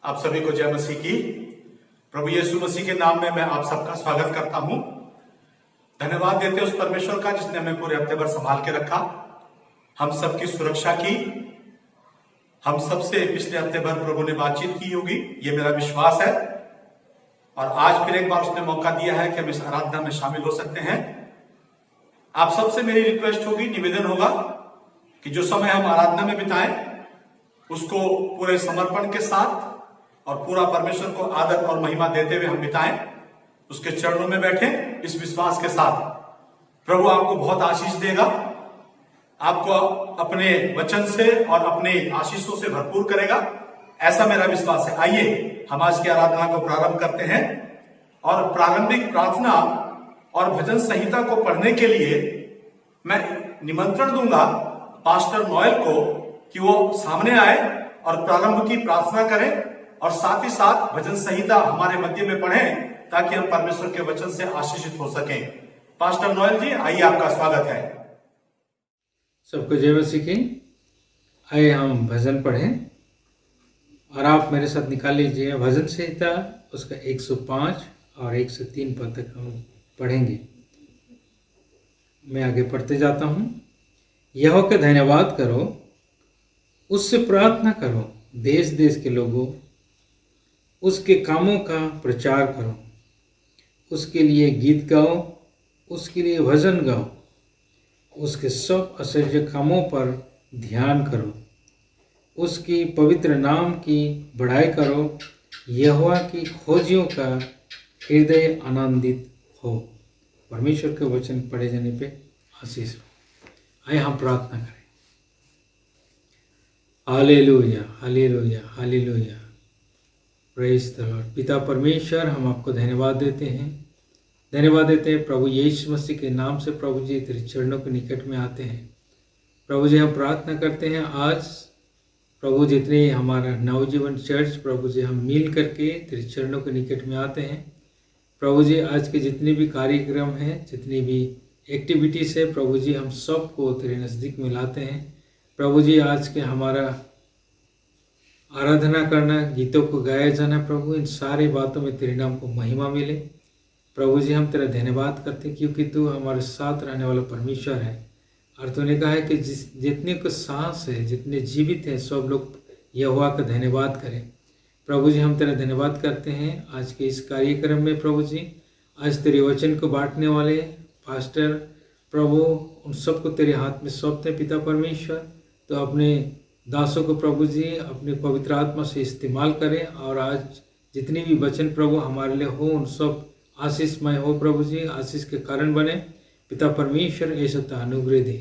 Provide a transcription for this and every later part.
आप सभी को जय मसीह की। प्रभु यीशु मसीह के नाम में मैं आप सबका स्वागत करता हूं। धन्यवाद देते उस परमेश्वर का जिसने हमें पूरे हफ्ते भर संभाल के रखा, हम सबकी सुरक्षा की। हम सबसे पिछले हफ्ते भर प्रभु ने बातचीत की होगी, ये मेरा विश्वास है। और आज फिर एक बार उसने मौका दिया है कि हम इस आराधना में शामिल हो सकते हैं। आप सबसे मेरी रिक्वेस्ट होगी, निवेदन होगा कि जो समय हम आराधना में बिताएं उसको पूरे समर्पण के साथ और पूरा परमेश्वर को आदर और महिमा देते हुए हम बिताएं। उसके चरणों में बैठें इस विश्वास के साथ, प्रभु आपको बहुत आशीष देगा, आपको अपने वचन से और अपने आशीषों से भरपूर करेगा, ऐसा मेरा विश्वास है। आइए हम आज की आराधना को प्रारंभ करते हैं और प्रारंभिक प्रार्थना और भजन संहिता को पढ़ने के लिए मैं निमंत्रण दूंगा पास्टर नोएल को कि वो सामने आए और प्रारंभ की प्रार्थना करें और साथ ही साथ भजन संहिता हमारे मध्य में पढ़ें ताकि हम परमेश्वर के वचन से आशीषित हो सकें। पास्टर नोएल जी, आइए, आपका स्वागत है। सबको जय मसीह की। आइए हम भजन पढ़ें और आप मेरे साथ निकाल लीजिए भजन संहिता, उसका 105 और 103 पद तक हम पढ़ेंगे। मैं आगे पढ़ते जाता हूँ। यहोवा का धन्यवाद करो, उससे प्रार्थना करो, देश देश के लोगों उसके कामों का प्रचार करो, उसके लिए गीत गाओ, उसके लिए भजन गाओ, उसके सब आश्चर्य कामों पर ध्यान करो, उसकी पवित्र नाम की बढ़ाई करो। यहोवा की खोजियों का हृदय आनंदित हो। परमेश्वर के वचन पढ़े जाने पे आशीष हो। आइए हम प्रार्थना करें। Hallelujah, hallelujah, hallelujah, praise the Lord. पिता परमेश्वर, हम आपको धन्यवाद देते हैं, धन्यवाद देते हैं प्रभु यीशु मसीह के नाम से। प्रभु जी तेरे चरणों के निकट में आते हैं। प्रभु जी हम प्रार्थना करते हैं आज प्रभु जितने हमारा नवजीवन चर्च प्रभु जी हम मिल करके तेरे चरणों के निकट में आते हैं। प्रभु जी आज के जितने भी कार्यक्रम हैं, जितनी भी एक्टिविटीज़ है प्रभु जी, हम सबको तेरे नज़दीक में लाते हैं। प्रभु जी आज के हमारा आराधना करना, गीतों को गाया जाना, प्रभु इन सारी बातों में तेरे नाम को महिमा मिले। प्रभु जी हम तेरा धन्यवाद करते हैं क्योंकि तू हमारे साथ रहने वाला परमेश्वर है। और तूने कहा है कि जितने को सांस है, जितने जीवित हैं, सब लोग यहोवा का धन्यवाद करें। प्रभु जी हम तेरा धन्यवाद करते हैं आज के इस कार्यक्रम में। प्रभु जी आज तेरे वचन को बांटने वाले पास्टर प्रभु, उन सबको तेरे हाथ में सौंपते हैं पिता परमेश्वर। तो अपने दासों को प्रभु जी अपने पवित्र आत्मा से इस्तेमाल करें और आज जितने भी वचन प्रभु हमारे लिए हो उन सब आशीषमय हो। प्रभु जी आशीष के कारण बने पिता परमेश्वर, ऐसा तो अनुग्रह दे।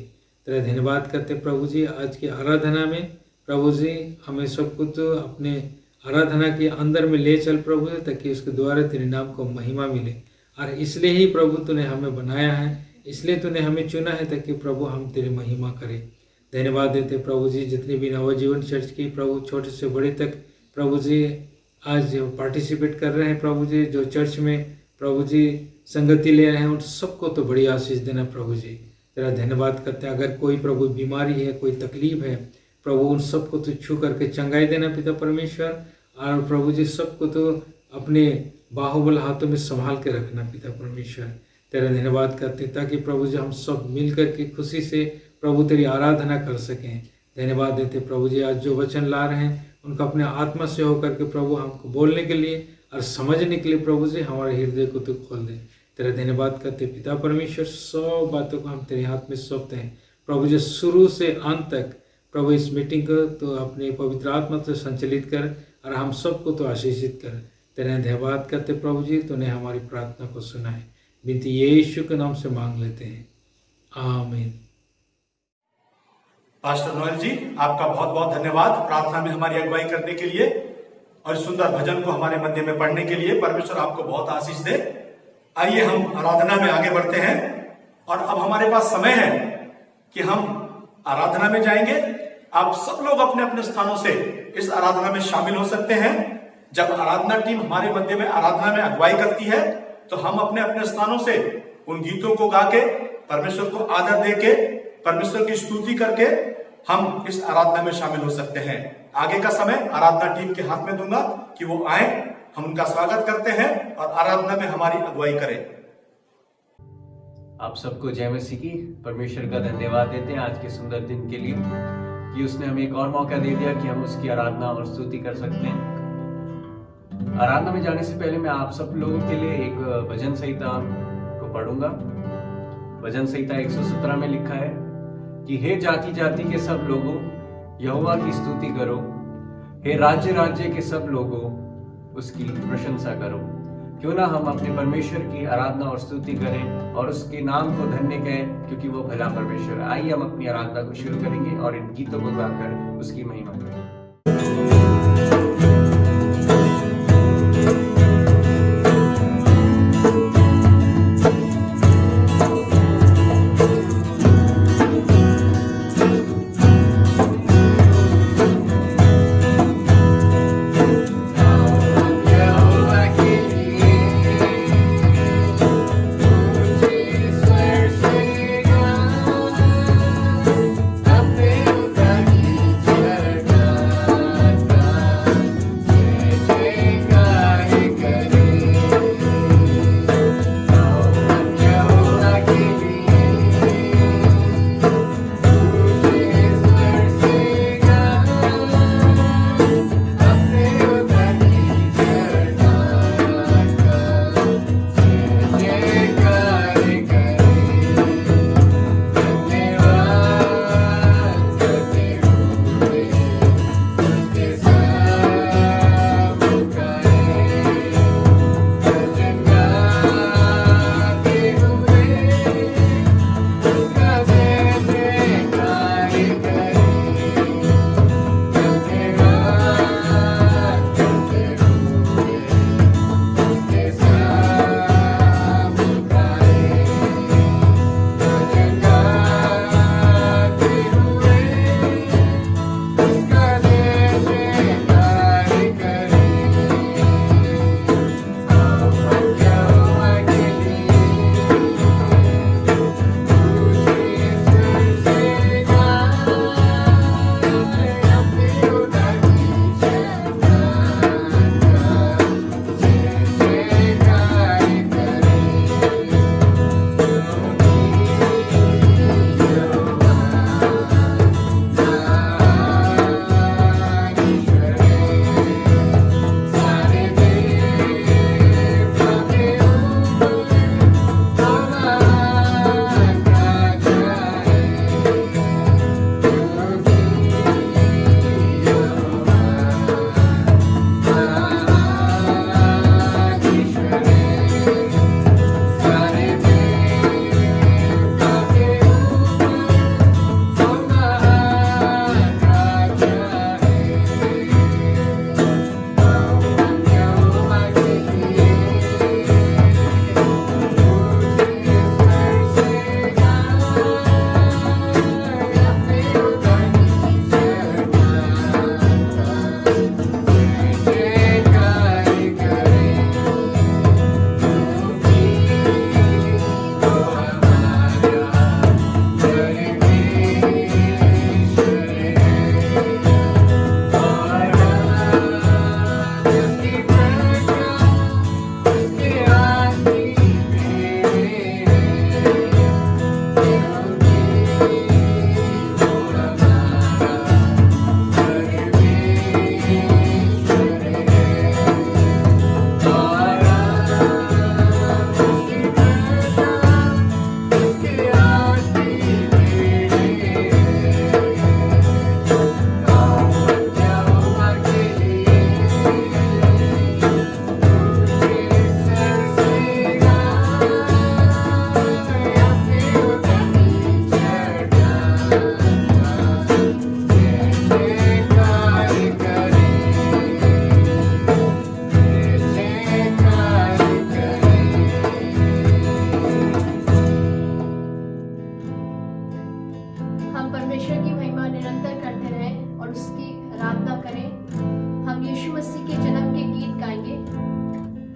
तेरा धन्यवाद करते प्रभु जी आज की आराधना में। प्रभु जी हमें सबको तो अपने आराधना के अंदर में ले चल प्रभु, ताकि उसके द्वारा तेरे नाम को महिमा मिले। और इसलिए ही प्रभु तूने हमें बनाया है, इसलिए तूने हमें चुना है ताकि प्रभु हम तेरी महिमा करें। धन्यवाद देते प्रभु जी जितने भी नवजीवन चर्च की प्रभु छोटे से बड़े तक प्रभु जी आज पार्टिसिपेट कर रहे हैं प्रभु जी, जो चर्च में प्रभु जी संगति ले रहे हैं, उन सबको तो बड़ी आशीष देना प्रभु जी। तेरा धन्यवाद करते हैं। अगर कोई प्रभु बीमारी है, कोई तकलीफ है प्रभु, उन सबको तो छू करके चंगाई देना पिता परमेश्वर। और प्रभु जी सबको तो अपने बाहुबल हाथों में संभाल के रखना पिता परमेश्वर। तेरा धन्यवाद करते ताकि प्रभु जी हम सब मिल करके खुशी से प्रभु तेरी आराधना कर सकें। धन्यवाद देते प्रभु जी आज जो वचन ला रहे हैं उनका अपने आत्मा से होकर के प्रभु हमको बोलने के लिए और समझने के लिए प्रभु जी हमारे हृदय को तो खोल दे। तेरा धन्यवाद करते पिता परमेश्वर। सब बातों को हम तेरे हाथ में सौंपते हैं प्रभु जी, शुरू से अंत तक प्रभु इस मीटिंग को तो अपने पवित्र आत्मा से संचालित कर और हम सबको तो आशीषित कर। तेरा धन्यवाद करते प्रभु जी, तूने हमारी प्रार्थना को सुना है। विनती यीशु के नाम से मांग लेते हैं, आमीन। पास्टर नोएल जी, आपका बहुत बहुत धन्यवाद प्रार्थना में हमारी अगुवाई करने के लिए और सुंदर भजन को हमारे मध्य में पढ़ने के लिए। परमेश्वर आपको बहुत आशीष दे। आइए हम आराधना में आगे बढ़ते हैं और अब हमारे पास समय है कि हम आराधना में जाएंगे। आप सब लोग अपने अपने स्थानों से इस आराधना में शामिल हो सकते हैं। जब आराधना टीम हमारे मध्य में आराधना में अगुवाई करती है तो हम अपने अपने स्थानों से उन गीतों को गा के परमेश्वर को आदर दे के परमेश्वर की स्तुति करके हम इस आराधना में शामिल हो सकते हैं। आगे का समय आराधना टीम के हाथ में दूंगा कि वो आए, हम उनका स्वागत करते हैं और आराधना में हमारी अगुवाई करें। आप सबको जय मसीह की। परमेश्वर का धन्यवाद देते हैं आज के सुंदर दिन के लिए कि उसने हमें एक और मौका दे दिया कि हम उसकी आराधना और स्तुति कर सकते हैं। आराधना में जाने से पहले मैं आप सब लोगों के लिए एक भजन संहिता को पढ़ूंगा। भजन संहिता 117 में लिखा है कि हे जाति जाति के सब लोगों यहोवा की स्तुति करो, हे राज्य राज्य के सब लोगों उसकी प्रशंसा करो। क्यों ना हम अपने परमेश्वर की आराधना और स्तुति करें और उसके नाम को धन्य कहें, क्योंकि वो भला परमेश्वर है। आइए हम अपनी आराधना को शुरू करेंगे और इन गीतों को गाकर उसकी महिमा करें।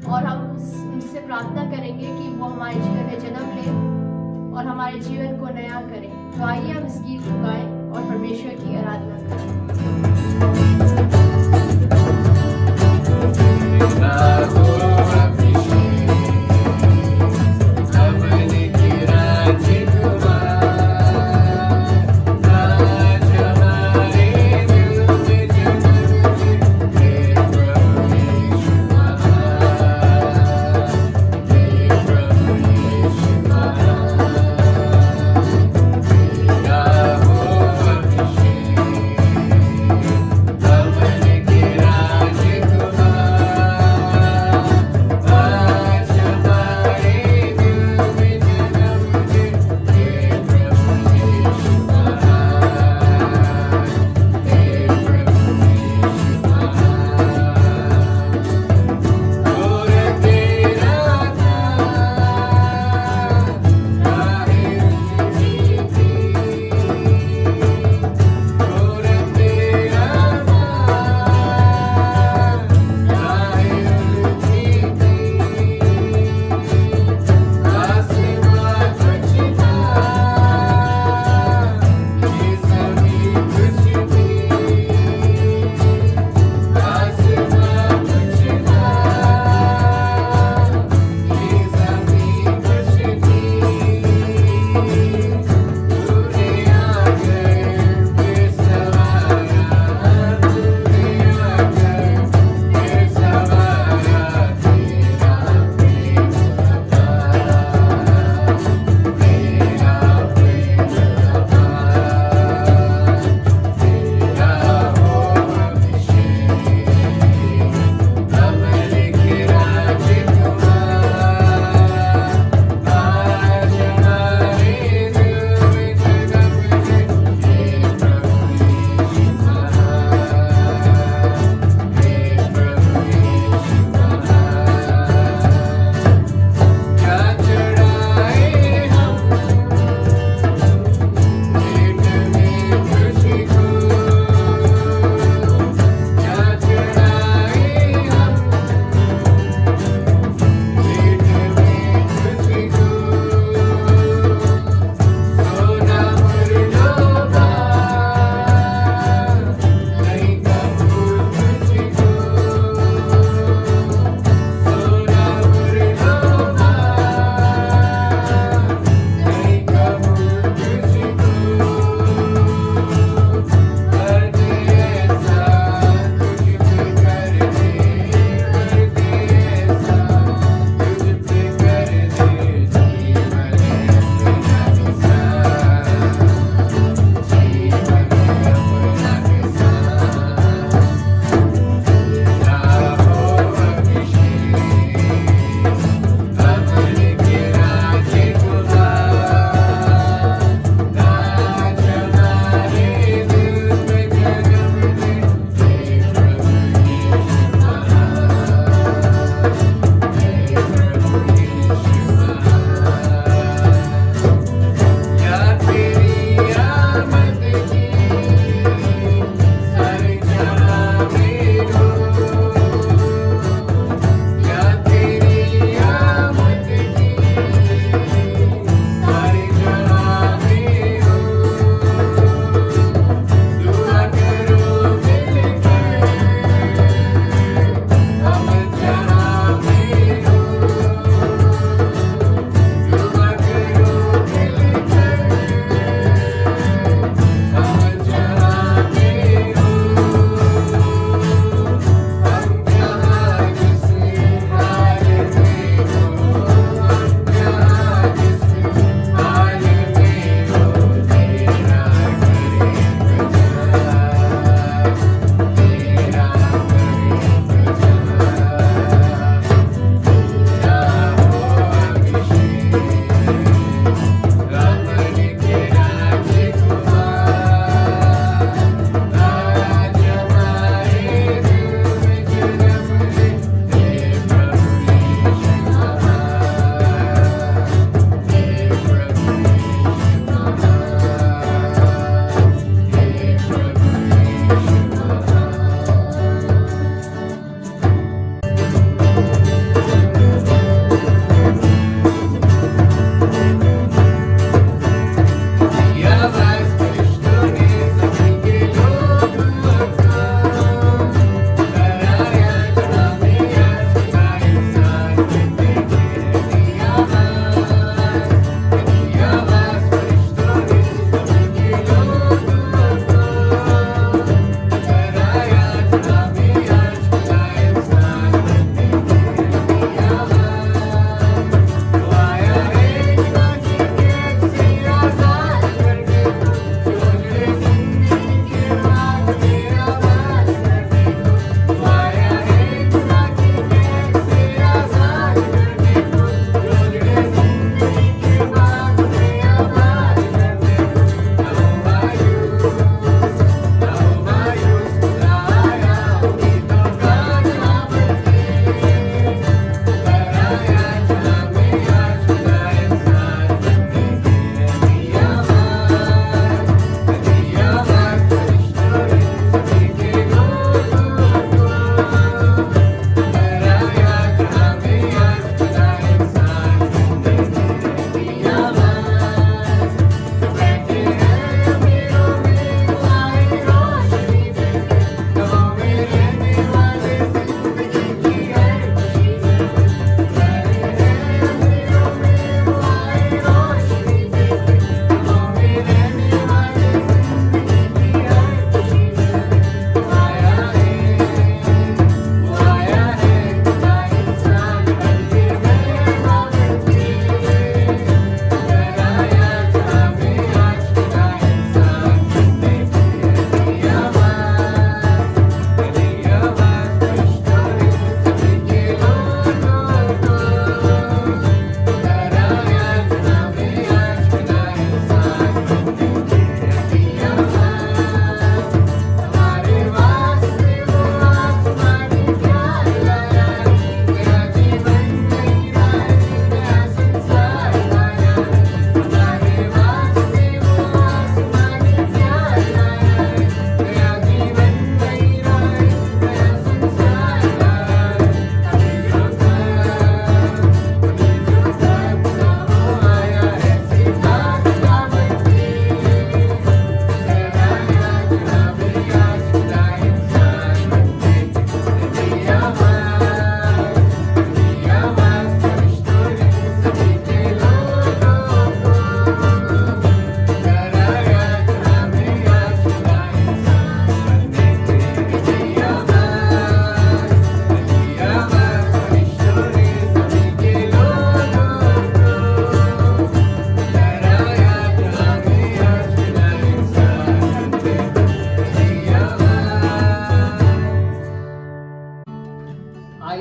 और हम उनसे प्रार्थना करेंगे कि वो हमारे जीवन में जन्म ले और हमारे जीवन को नया करें। तो आइए हम इस गीत को गाएं। और परमेश्वर की आराधना करें। Amen.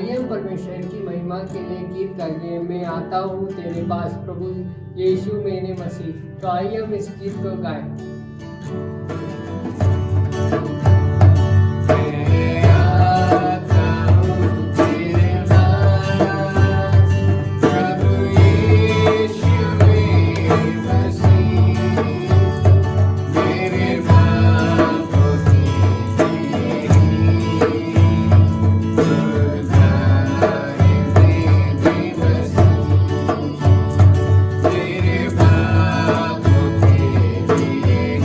आइए हम परमेश्वर की महिमा के लिए गीत गाएंगे। मैं आता हूँ तेरे पास प्रभु यीशु मेरे मसीह। तो आइए हम इस गीत को गाएं। तेरे बातों के लिए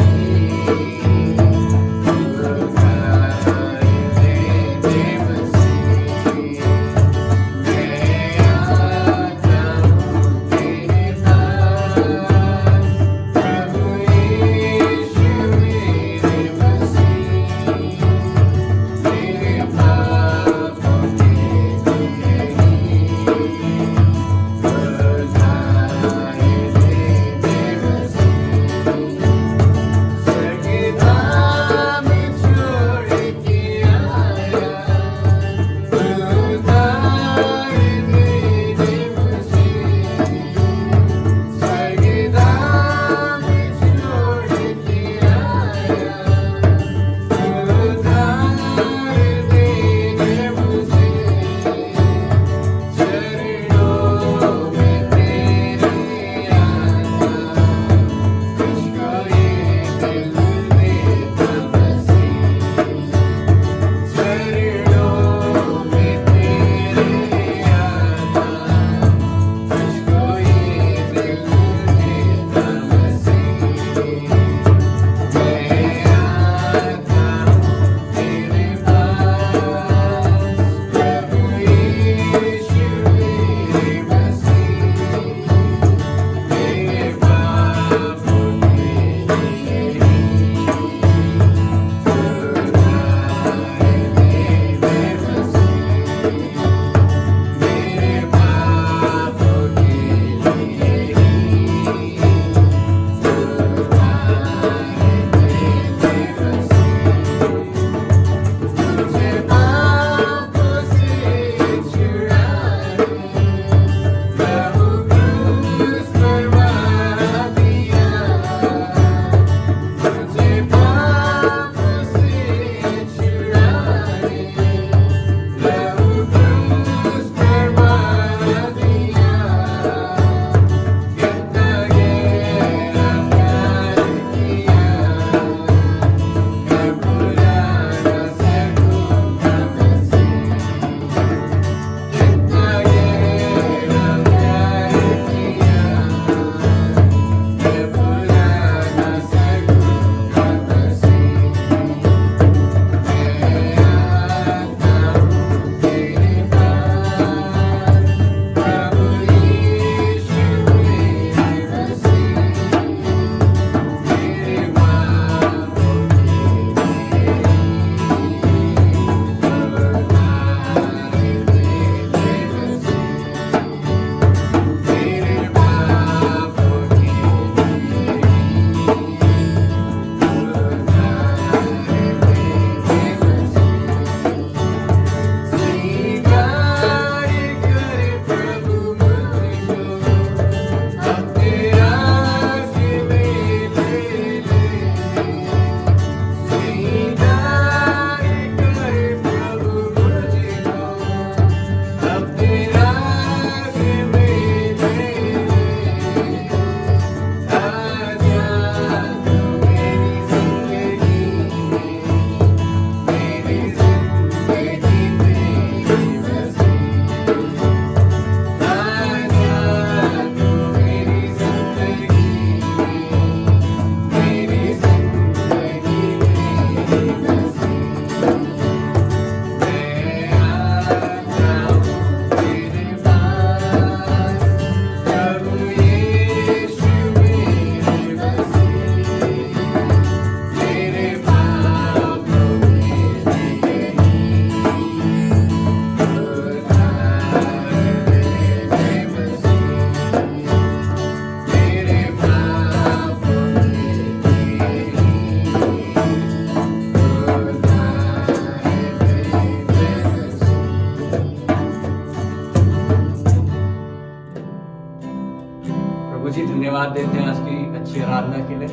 जी धन्यवाद देते हैं आज की अच्छी आराधना के लिए।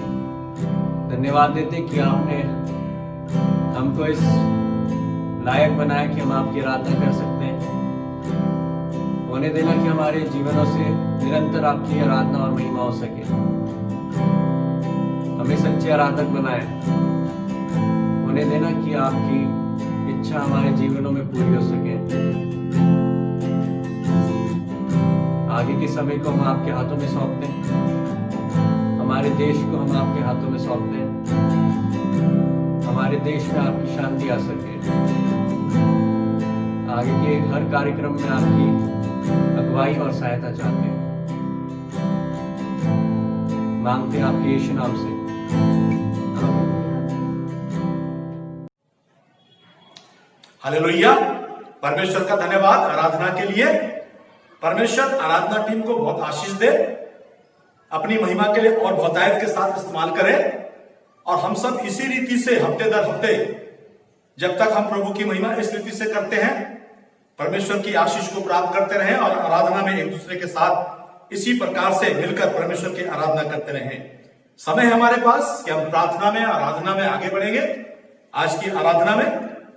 धन्यवाद देते हैं कि आपने हमको इस लायक बनाया कि हम आपकी आराधना कर सकते हैं। होने देना कि हमारे जीवनों से निरंतर आपकी आराधना और महिमा हो सके। हमें सच्चे आराधक बनाए। होने देना कि आपकी इच्छा हमारे जीवनों में पूरी हो सके। आगे के समय को हम आपके हाथों में सौंपते हैं। हमारे देश को हम आपके हाथों में सौंपते हैं। हमारे देश में आपकी शांति आ सके। आगे के हर कार्यक्रम में आपकी अगुवाई और सहायता चाहते हैं। मांगते हैं आपके यीशु नाम से। हालेलुया। परमेश्वर का धन्यवाद आराधना के लिए। परमेश्वर आराधना टीम को बहुत आशीष दे, अपनी महिमा के लिए और बहुतायत के साथ इस्तेमाल करे, और हम सब इसी रीति से हफ्ते दर हफ्ते जब तक हम प्रभु की महिमा इस रीति से करते हैं, परमेश्वर की आशीष को प्राप्त करते रहें और आराधना में एक दूसरे के साथ इसी प्रकार से मिलकर परमेश्वर की आराधना करते रहें। समय है हमारे पास कि हम प्रार्थना में, आराधना में आगे बढ़ेंगे आज की आराधना में,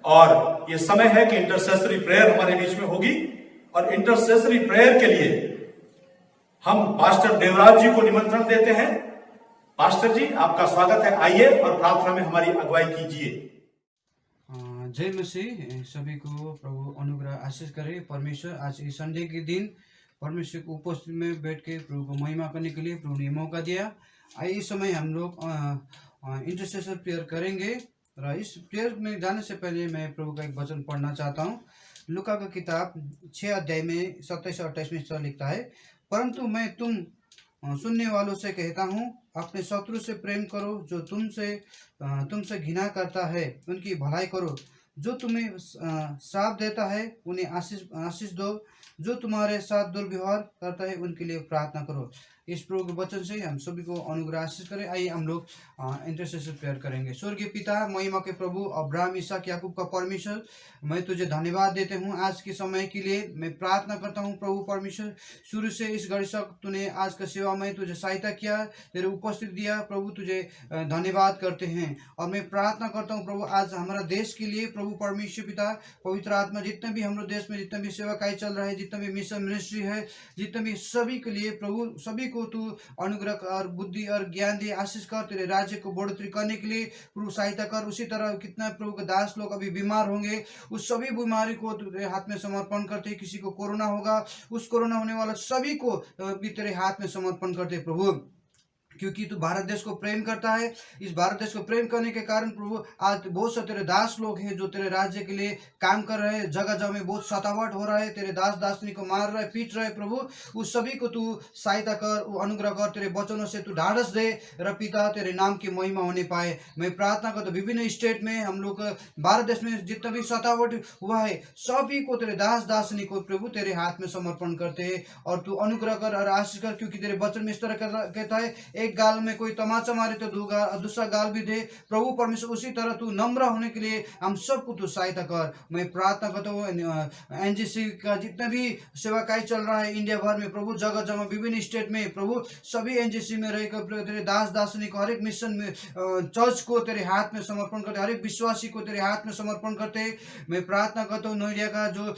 और ये समय है कि इंटरसेसरी प्रेयर हमारे बीच में होगी। और इंटरसेसरी प्रेयर के लिए हम पास्टर देवराज जी को निमंत्रण देते हैं। पास्टर जी, आपका स्वागत है। आइए और प्रार्थना में हमारी अगुवाई कीजिए। जय मसीह। सभी को प्रभु अनुग्रह आशीष करे। परमेश्वर आज इस संडे के दिन परमेश्वर की उपस्थिति में बैठ के प्रभु को महिमा करने के लिए प्रभु ने मौका दिया। आइए इस समय हम लोग इंटरसेसर प्रेयर करेंगे। और इस प्रेयर में जाने से पहले मैं प्रभु का एक वचन पढ़ना चाहता हूँ। लूका का किताब 6 अध्याय में 27 और 28 में इस तरह लिखता है, परंतु मैं तुम सुनने वालों से कहता हूँ, अपने शत्रु से प्रेम करो, जो तुमसे घृणा करता है उनकी भलाई करो, जो तुम्हें श्राप देता है उन्हें आशीष दो, जो तुम्हारे साथ दुर्व्यवहार करता है उनके लिए प्रार्थना करो। इस प्रभु के वचन से हम सभी को अनुग्रह आशीष करें। आइए हम लोग इंटरसेसर प्रेयर करेंगे। स्वर्गीय पिता, महिमा के प्रभु, अब्राहम, इसहाक, याकूब का परमेश्वर, मैं तुझे धन्यवाद देते हूँ आज के समय के लिए। मैं प्रार्थना करता हूँ प्रभु परमेश्वर, शुरू से इस घड़ी तक तूने आज का सेवा में तुझे सहायता किया, तेरे उपस्थित दिया प्रभु, तुझे धन्यवाद करते हैं। और मैं प्रार्थना करता हूँ प्रभु आज हमारा देश के लिए प्रभु परमेश्वर पिता, पवित्र आत्मा, जितने भी हमारे देश में जितने भी सेवा कार्य चल रहा है, जितने भी मिशन मिनिस्ट्री है, जितने भी सभी के लिए प्रभु, सभी को तू अनुग्रह और बुद्धि और ज्ञान दे, आशीष कर, तेरे राज्य को बढ़ोतरी करने के लिए प्रभु सहायता कर। उसी तरह कितना प्रभु के दास लोग अभी बीमार होंगे, उस सभी बीमारी को तेरे हाथ में समर्पण करते। किसी को कोरोना होगा, उस कोरोना होने वाला सभी को भी तेरे हाथ में समर्पण करते प्रभु, क्योंकि तू भारत देश को प्रेम करता है। इस भारत देश को प्रेम करने के कारण प्रभु आज बहुत से तेरे दास लोग हैं जो तेरे राज्य के लिए काम कर रहे हैं। जगह जगह में बहुत सतावट हो रहा है, तेरे दास दासनी को मार रहे, पीट रहे प्रभु, उस सभी को तू सहायता कर, अनुग्रह कर, तेरे वचनों से तू ढाढ़स दे र पिता, तेरे नाम की महिमा होने पाए। मैं प्रार्थना करता हूं विभिन्न स्टेट में हम लोग भारत देश में जितना भी सतावट हुआ है, सभी को तेरे दास दासनी को प्रभु तेरे हाथ में समर्पण करते हैं। और तू अनुग्रह कर और आशीष कर, क्योंकि तेरे वचन में इस तरह कहता है, एक गाल में कोई तमाचा मारे तो दूसरा गाल भी दे प्रभु परमेश्वर। उसी तरह तू नम्र होने के लिए हम सबको तू सहायता कर। मैं प्रार्थना करता हूँ एनजीसी का जितना भी सेवा कार्य चल रहा है इंडिया भर में प्रभु, जगह जगह विभिन्न स्टेट में प्रभु, सभी एनजीसी में रहकर तेरे दास दासनी को, हर एक मिशन में, चर्च को तेरे हाथ में समर्पण करते, हर एक विश्वासी को तेरे हाथ में समर्पण करते। मैं प्रार्थना करता हूँ नोएडा का जो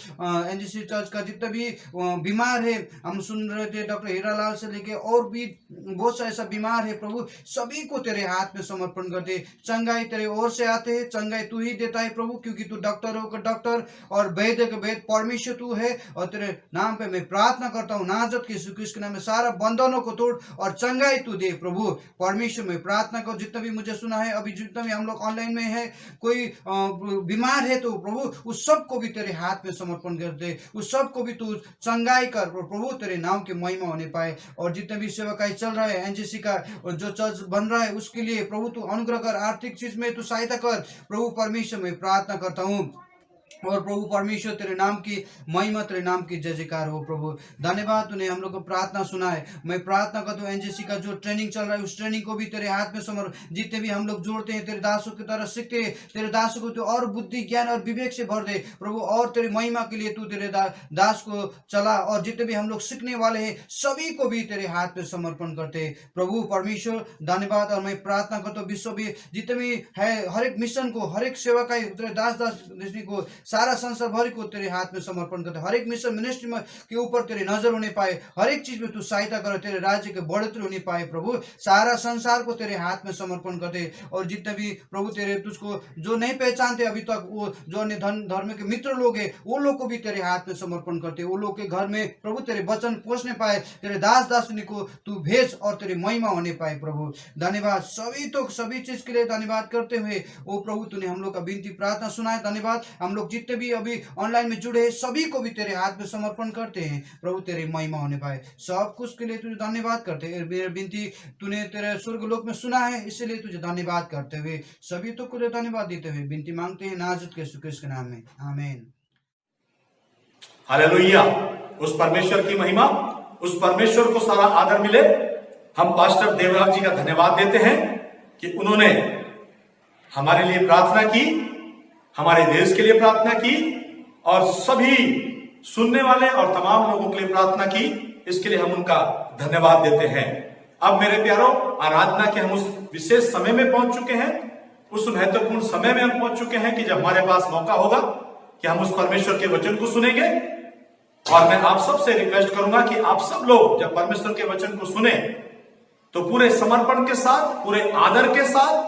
एनजीसी चर्च का जितना भी बीमार है, हम सुन रहे थे डॉक्टर हीरालाल से लेके और भी बहुत सा ऐसा बीमार है प्रभु, सभी को तेरे हाथ में समर्पण करते। चंगाई तेरे ओर से आते हैं, चंगाई तू ही देता है प्रभु, क्योंकि तू डॉक्टर हो डॉक्टर और वैद्य का वैद्य परमेश्वर तू है। और तेरे नाम पे मैं प्रार्थना करता हूँ नाजत के यीशु क्रिस्त के नाम में सारा बंधनों को तोड़ और चंगाई तू दे प्रभु परमेश्वर। मैं प्रार्थना कर जितना भी मुझे सुना है, अभी जितना भी हम लोग ऑनलाइन में है, कोई बीमार है तो प्रभु उस सबको भी तेरे हाथ में समर्पण कर दे, उस सबको भी तू चंगाई कर प्रभु, तेरे नाम की महिमा होने पाए। और जितने भी सेवा कार्य चल रहा है एनजीसी का जो चर्च बन रहा है, उसके लिए प्रभु तू अनुग्रह कर, आर्थिक चीज में तू सहायता कर प्रभु परमेश्वर। मैं प्रार्थना करता हूँ और प्रभु परमेश्वर तेरे नाम की महिमा, तेरे नाम की जय जयकार हो। प्रभु धन्यवाद, तूने हम लोग को प्रार्थना सुना है। मैं प्रार्थना करता हूँ एनजेसी का जो ट्रेनिंग चल रहा है उस ट्रेनिंग को भी तेरे हाथ में समर्पण, जितने भी हम लोग जोड़ते हैं तेरे दासों की तरह सीखते हैं, तेरे दासों को तो और बुद्धि ज्ञान और विवेक से भर दे प्रभु, और तेरी महिमा के लिए तू तेरे दास को चला, और जितने भी हम लोग सीखने वाले हैं सभी को भी तेरे हाथ में समर्पण करते हैं प्रभु परमेश्वर। धन्यवाद। और मैं प्रार्थना करता हूँ विश्व भी जितने भी है हर एक मिशन को, हर एक सेवा का तेरे दास को, सारा संसार भर को तेरे हाथ में समर्पण करते, हर एक मिशन मिनिस्ट्री में के ऊपर तेरे नजर होने पाए, हर एक चीज में तू सहायता करे, तेरे राज्य के बढ़ोतरी होने पाए प्रभु। सारा संसार को तेरे हाथ में समर्पण करते, और जितने भी प्रभु तेरे तुझको जो नहीं पहचानते अभी तक, वो जो अन्य धर्म के मित्र लोग हैं वो लोग को भी तेरे हाथ में समर्पण करते, वो लोग के घर में प्रभु तेरे वचन पहुंचने पाए, तेरे दास दासिनी को तू भेज और तेरी महिमा होने पाए प्रभु। धन्यवाद सभी चीज के लिए धन्यवाद करते हुए ओ प्रभु तूने हम लोग का विनती प्रार्थना सुना है। धन्यवाद। हम लोग जितने भी अभी ऑनलाइन में जुड़े हैं सभी को भी तेरे हाथ में समर्पण करते हैं प्रभु, तेरी महिमा होने पाए। सब कुछ के लिए तुझे धन्यवाद करते हैं। मेरी विनती तूने तेरे स्वर्गलोक में सुना है, इसलिए तुझे धन्यवाद करते हुए सभी तो को धन्यवाद देते हुए विनती मांगते हैं नाज़रेत के यीशु के नाम में, आमीन। हालेलुया। उस परमेश्वर की महिमा, उस परमेश्वर को सारा आदर मिले। हम पास्टर देवराज जी का धन्यवाद देते हैं कि उन्होंने हमारे लिए प्रार्थना की, हमारे देश के लिए प्रार्थना की, और सभी सुनने वाले और तमाम लोगों के लिए प्रार्थना की। इसके लिए हम उनका धन्यवाद देते हैं। अब मेरे प्यारों, आराधना के हम उस विशेष समय में पहुंच चुके हैं, उस महत्वपूर्ण समय में हम पहुंच चुके हैं कि जब हमारे पास मौका होगा कि हम उस परमेश्वर के वचन को सुनेंगे। और मैं आप सबसे रिक्वेस्ट करूंगा कि आप सब लोग जब परमेश्वर के वचन को सुने तो पूरे समर्पण के साथ, पूरे आदर के साथ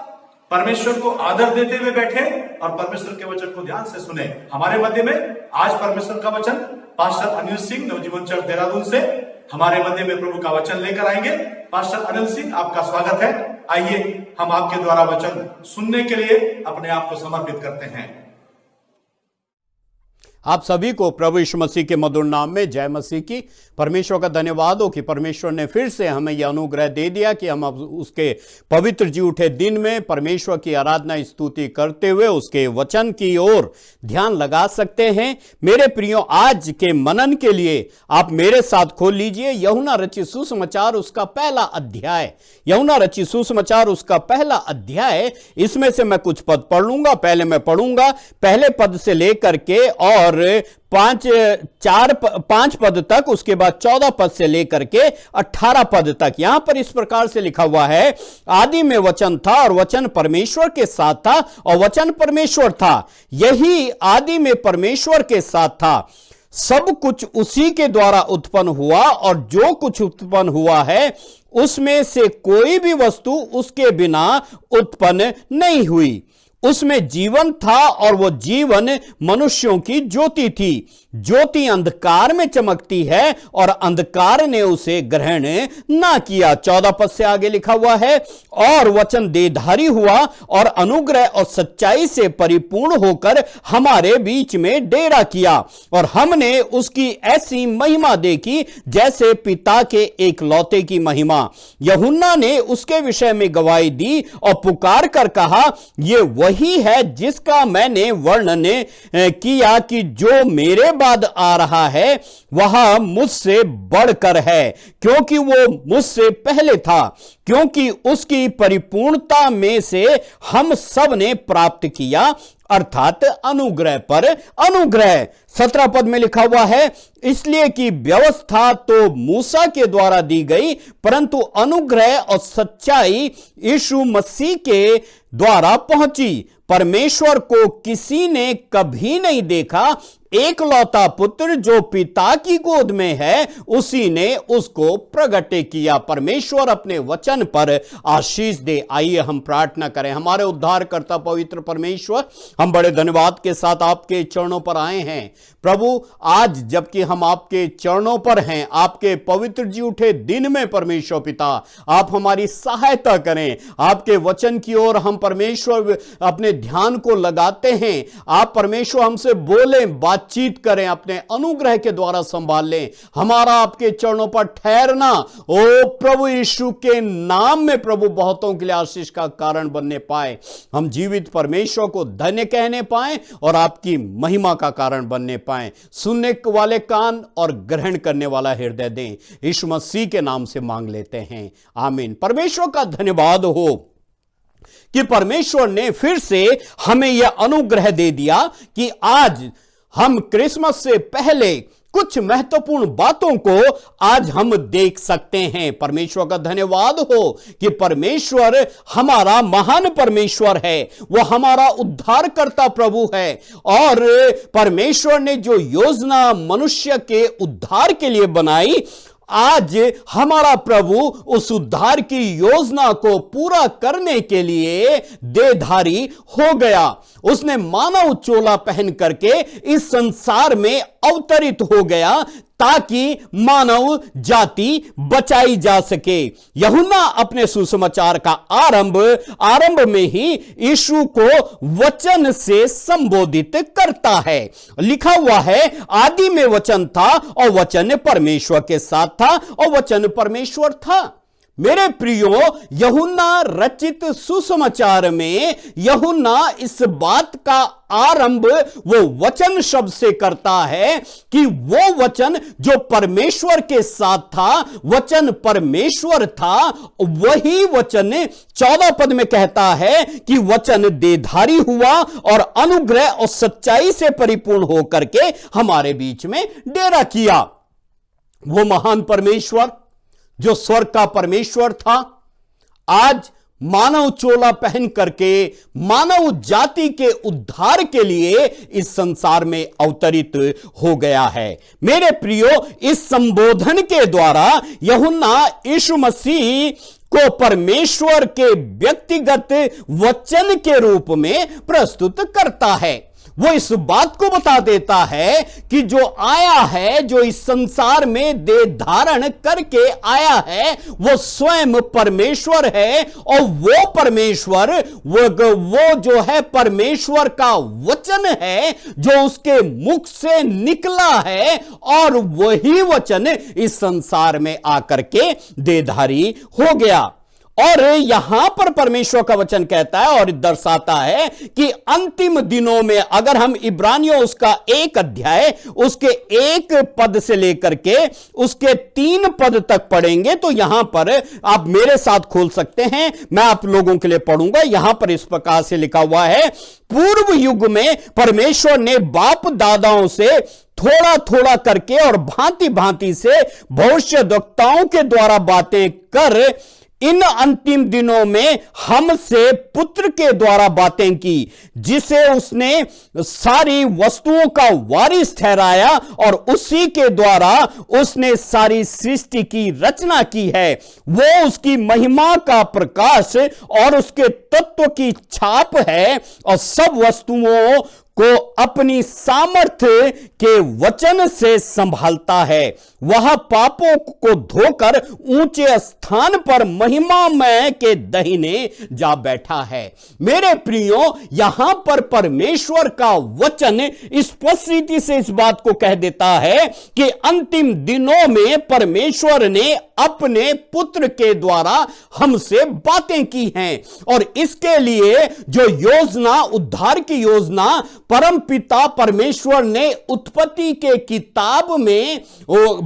परमेश्वर को आदर देते हुए बैठे और परमेश्वर के वचन को ध्यान से सुने। हमारे मध्य में आज परमेश्वर का वचन पास्टर अनिल सिंह नवजीवन चर्च देहरादून से हमारे मध्य में प्रभु का वचन लेकर आएंगे। पास्टर अनिल सिंह, आपका स्वागत है। आइए हम आपके द्वारा वचन सुनने के लिए अपने आप को समर्पित करते हैं। आप सभी को प्रभु यीशु मसीह के मधुर नाम में जय मसीह की। परमेश्वर का धन्यवाद हो कि परमेश्वर ने फिर से हमें यह अनुग्रह दे दिया कि हम अब उसके पवित्र जी उठे दिन में परमेश्वर की आराधना स्तुति करते हुए उसके वचन की ओर ध्यान लगा सकते हैं। मेरे प्रियो, आज के मनन के लिए आप मेरे साथ खोल लीजिए यूहन्ना रचित सुसमाचार उसका पहला अध्याय। यूहन्ना रचित सुसमाचार उसका पहला अध्याय, इसमें से मैं कुछ पद पढ़ लूंगा। पहले मैं पढ़ूंगा पहले पद से लेकर के और 5 पद तक, उसके बाद 14 पद से लेकर के 18 पद तक। यहां पर इस प्रकार से लिखा हुआ है, आदि में वचन था और वचन परमेश्वर के साथ था और वचन परमेश्वर था। यही आदि में परमेश्वर के साथ था। सब कुछ उसी के द्वारा उत्पन्न हुआ और जो कुछ उत्पन्न हुआ है उसमें से कोई भी वस्तु उसके बिना उत्पन्न नहीं हुई। उसमें जीवन था और वो जीवन मनुष्यों की ज्योति थी। ज्योति अंधकार में चमकती है और अंधकार ने उसे ग्रहण ना किया। 14 पद से आगे लिखा हुआ है, और वचन देहधारी हुआ और अनुग्रह और सच्चाई से परिपूर्ण होकर हमारे बीच में डेरा किया, और हमने उसकी ऐसी महिमा देखी जैसे पिता के एकलौते की महिमा। यूहन्ना ने उसके विषय में गवाही दी और पुकार कर कहा, ये वही है जिसका मैंने वर्णन किया कि जो मेरे बाद आ रहा है वह मुझसे बढ़कर है, क्योंकि वो मुझसे पहले था। क्योंकि उसकी परिपूर्णता में से हम सब ने प्राप्त किया, अर्थात अनुग्रह पर अनुग्रह। 17 पद में लिखा हुआ है, इसलिए कि व्यवस्था तो मूसा के द्वारा दी गई, परंतु अनुग्रह और सच्चाई यीशु मसीह के द्वारा पहुंची। परमेश्वर को किसी ने कभी नहीं देखा, एकलौता पुत्र जो पिता की गोद में है उसी ने उसको प्रगट किया। परमेश्वर अपने वचन पर आशीष दे। आइए हम प्रार्थना करें। हमारे उद्धारकर्ता पवित्र परमेश्वर, हम बड़े धन्यवाद के साथ आपके चरणों पर आए हैं प्रभु। आज जबकि हम आपके चरणों पर हैं, आपके पवित्र जी उठे दिन में परमेश्वर पिता आप हमारी सहायता करें। आपके वचन की ओर हम परमेश्वर अपने ध्यान को लगाते हैं। आप परमेश्वर हमसे बोलें, बातचीत करें, अपने अनुग्रह के द्वारा संभाल लें। हमारा आपके चरणों पर ठहरना ओ प्रभु यीशु के नाम में प्रभु बहुतों के लिए आशीष का कारण बनने पाए। हम जीवित परमेश्वर को धन्य कहने पाए और आपकी महिमा का कारण बनने पाए। सुनने वाले कान और ग्रहण करने वाला हृदय दें। यीशु मसीह के नाम से मांग लेते हैं, आमीन। परमेश्वर का धन्यवाद हो कि परमेश्वर ने फिर से हमें यह अनुग्रह दे दिया कि आज हम क्रिसमस से पहले कुछ महत्वपूर्ण बातों को आज हम देख सकते हैं। परमेश्वर का धन्यवाद हो कि परमेश्वर हमारा महान परमेश्वर है, वो हमारा उद्धारकर्ता प्रभु है और परमेश्वर ने जो योजना मनुष्य के उद्धार के लिए बनाई, आज हमारा प्रभु उस उद्धार की योजना को पूरा करने के लिए देहधारी हो गया। उसने मानव चोला पहन करके इस संसार में अवतरित हो गया ताकि मानव जाति बचाई जा सके। यूहन्ना अपने सुसमाचार का आरंभ में ही यीशु को वचन से संबोधित करता है। लिखा हुआ है, आदि में वचन था और वचन परमेश्वर के साथ था और वचन परमेश्वर था। मेरे प्रियो, यूहन्ना रचित सुसमाचार में यूहन्ना इस बात का आरंभ वो वचन शब्द से करता है कि वो वचन जो परमेश्वर के साथ था, वचन परमेश्वर था, वही वचन 14 पद में कहता है कि वचन देहधारी हुआ और अनुग्रह और सच्चाई से परिपूर्ण होकर के हमारे बीच में डेरा किया। वो महान परमेश्वर जो स्वर्ग का परमेश्वर था, आज मानव चोला पहन करके मानव जाति के उद्धार के लिए इस संसार में अवतरित हो गया है। मेरे प्रियो, इस संबोधन के द्वारा यूहन्ना यीशु मसीह को परमेश्वर के व्यक्तिगत वचन के रूप में प्रस्तुत करता है। वो इस बात को बता देता है कि जो आया है, जो इस संसार में देह धारण करके आया है, वो स्वयं परमेश्वर है और वो परमेश्वर वो जो है परमेश्वर का वचन है जो उसके मुख से निकला है और वही वचन इस संसार में आकर के देहधारी हो गया। और यहां पर परमेश्वर का वचन कहता है और दर्शाता है कि अंतिम दिनों में, अगर हम इब्रानियों उसका 1 अध्याय उसके 1 पद से लेकर के उसके 3 पद तक पढ़ेंगे तो यहां पर आप मेरे साथ खोल सकते हैं, मैं आप लोगों के लिए पढ़ूंगा। यहां पर इस प्रकार से लिखा हुआ है, पूर्व युग में परमेश्वर ने बाप दादाओं से थोड़ा थोड़ा करके और भांति भांति से भविष्यद्वक्ताओं के द्वारा बातें कर इन अंतिम दिनों में हमसे पुत्र के द्वारा बातें की, जिसे उसने सारी वस्तुओं का वारिस ठहराया और उसी के द्वारा उसने सारी सृष्टि की रचना की है। वो उसकी महिमा का प्रकाश और उसके तत्व की छाप है और सब वस्तुओं को अपनी सामर्थ्य के वचन से संभालता है। वह पापों को धोकर ऊंचे स्थान पर महिमामय के दाहिने जा बैठा है। मेरे प्रियो, यहां पर परमेश्वर का वचन स्पष्ट रीति से इस बात को कह देता है कि अंतिम दिनों में परमेश्वर ने अपने पुत्र के द्वारा हमसे बातें की हैं और इसके लिए जो योजना, उद्धार की योजना परम पिता परमेश्वर ने उत्पत्ति के किताब में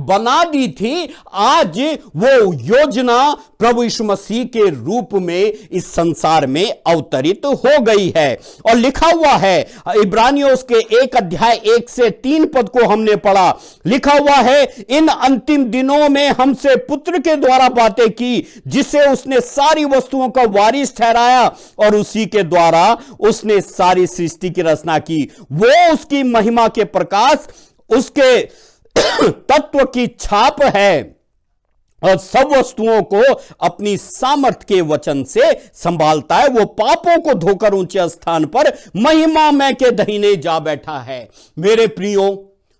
बना दी थी, आज वो योजना प्रभु यीशु मसीह के रूप में इस संसार में अवतरित हो गई है। और लिखा हुआ है इब्रानियों उसके 1 अध्याय 1 से 3 पद को हमने पढ़ा। लिखा हुआ है, इन अंतिम दिनों में हमसे पुत्र के द्वारा बातें की, जिसे उसने सारी वस्तुओं का वारिस ठहराया और उसी के द्वारा उसने सारी सृष्टि की रचना की। वो उसकी महिमा के प्रकाश, उसके तत्व की छाप है और सब वस्तुओं को अपनी सामर्थ के वचन से संभालता है। वो पापों को धोकर ऊंचे स्थान पर महिमामय के दाहिने जा बैठा है। मेरे प्रियो,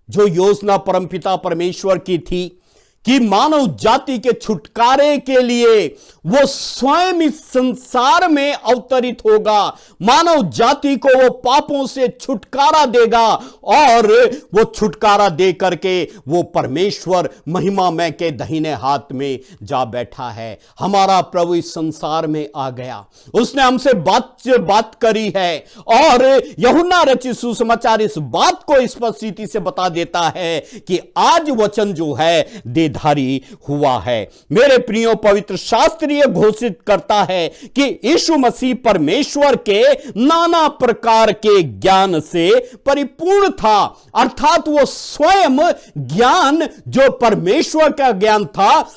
जो योजना परमपिता परमेश्वर की थी कि मानव जाति के छुटकारे के लिए वो स्वयं इस संसार में अवतरित होगा, मानव जाति को वो पापों से छुटकारा देगा और वो छुटकारा दे करके वो परमेश्वर महिमामय के दाहिने हाथ में जा बैठा है। हमारा प्रभु इस संसार में आ गया, उसने हमसे बात करी है और यूहन्ना रचित सुसमाचार इस बात को स्पष्ट रीति से बता देता है कि आज वचन जो है देहधारी हुआ है। मेरे प्रियो, पवित्र शास्त्र यह घोषित करता है कि यीशु मसीह परमेश्वर के नाना प्रकार के ज्ञान से परिपूर्ण था, अर्थात वो स्वयं ज्ञान जो परमेश्वर का ज्ञान था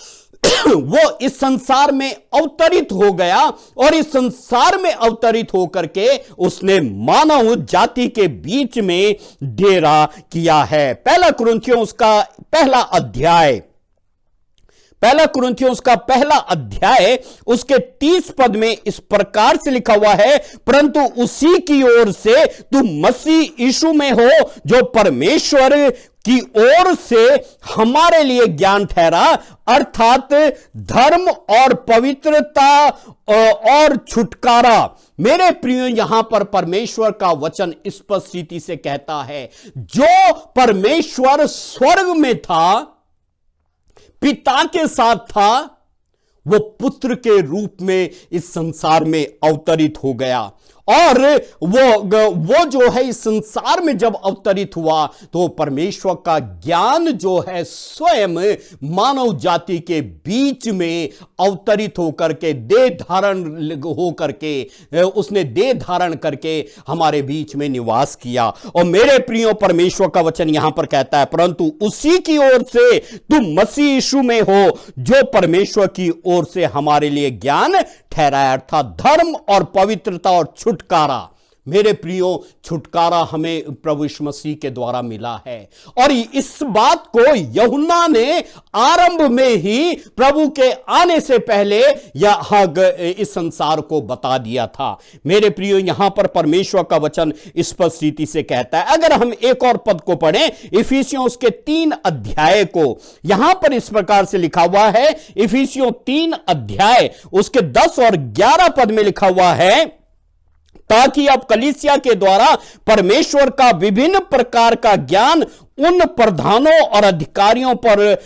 वो इस संसार में अवतरित हो गया और इस संसार में अवतरित होकर के उसने मानव जाति के बीच में डेरा किया है। पहला कुरिन्थियों का पहला अध्याय उसके 30 पद में इस प्रकार से लिखा हुआ है, परंतु उसी की ओर से तुम मसीह यीशु में हो जो परमेश्वर की ओर से हमारे लिए ज्ञान ठहरा, अर्थात धर्म और पवित्रता और छुटकारा। मेरे प्रियो, यहां पर परमेश्वर का वचन स्पष्ट रीति से कहता है, जो परमेश्वर स्वर्ग में था, पिता के साथ था, वो पुत्र के रूप में इस संसार में अवतरित हो गया और वो जो है इस संसार में जब अवतरित हुआ तो परमेश्वर का ज्ञान जो है स्वयं मानव जाति के बीच में अवतरित होकर के देह धारण होकर के उसने देह धारण करके हमारे बीच में निवास किया। और मेरे प्रियो, परमेश्वर का वचन यहां पर कहता है, परंतु उसी की ओर से तुम मसीह यीशु में हो जो परमेश्वर की ओर से हमारे लिए ज्ञान ठहरा है, अर्थात धर्म और पवित्रता और छुटकारा। मेरे प्रियो, छुटकारा हमें प्रभु यीशु मसीह के द्वारा मिला है और इस बात को यूहन्ना ने आरंभ में ही प्रभु के आने से पहले इस संसार को बता दिया था। मेरे प्रियो, यहां पर परमेश्वर का वचन स्पष्ट रीति से कहता है, अगर हम एक और पद को पढ़ें, इफिसियों उसके 3 अध्याय को, यहां पर इस प्रकार से लिखा हुआ है, इफिसियों 3 अध्याय उसके 10 और 11 पद में लिखा हुआ है, ताकि अब कलीसिया के द्वारा परमेश्वर का विभिन्न प्रकार का ज्ञान उन प्रधानों और अधिकारियों पर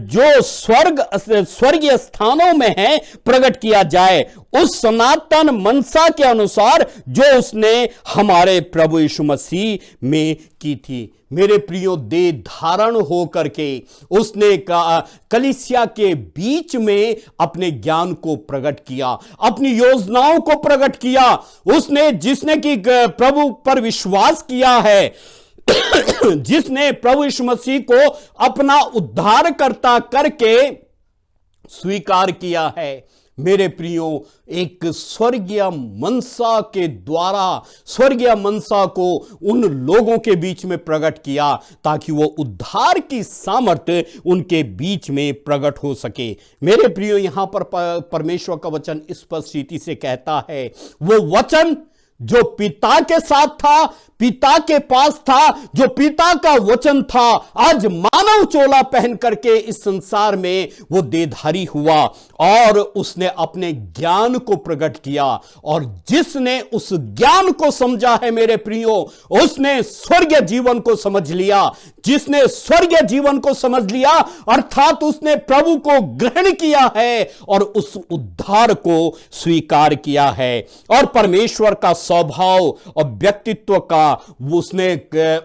जो स्वर्गीय स्थानों में है प्रकट किया जाए, उस सनातन मनसा के अनुसार जो उसने हमारे प्रभु यीशु मसीह में की थी। मेरे प्रियो, देह धारण होकर के उसने कलीसिया के बीच में अपने ज्ञान को प्रकट किया, अपनी योजनाओं को प्रकट किया। उसने जिसने कि प्रभु पर विश्वास किया है, जिसने प्रभु यीशु मसीह को अपना उद्धारकर्ता करके स्वीकार किया है, मेरे प्रियो, एक स्वर्गीय मनसा के द्वारा स्वर्गीय मनसा को उन लोगों के बीच में प्रकट किया ताकि वो उद्धार की सामर्थ्य उनके बीच में प्रकट हो सके। मेरे प्रियो, यहां पर परमेश्वर का वचन स्पष्ट रीति से कहता है, वो वचन जो पिता के साथ था, पिता के पास था, जो पिता का वचन था, आज मानव चोला पहन करके इस संसार में वो देहधारी हुआ और उसने अपने ज्ञान को प्रकट किया। और जिसने उस ज्ञान को समझा है मेरे प्रियो, उसने स्वर्गीय जीवन को समझ लिया। जिसने स्वर्गीय जीवन को समझ लिया अर्थात उसने प्रभु को ग्रहण किया है और उस उद्धार को स्वीकार किया है और परमेश्वर का स्वभाव और व्यक्तित्व का उसने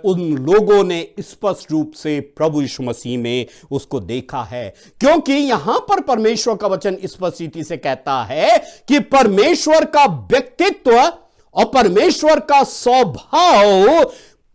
उन लोगों ने स्पष्ट रूप से प्रभु यीशु मसीह में उसको देखा है। क्योंकि यहां पर परमेश्वर का वचन स्पष्ट रीति से कहता है कि परमेश्वर का व्यक्तित्व और परमेश्वर का स्वभाव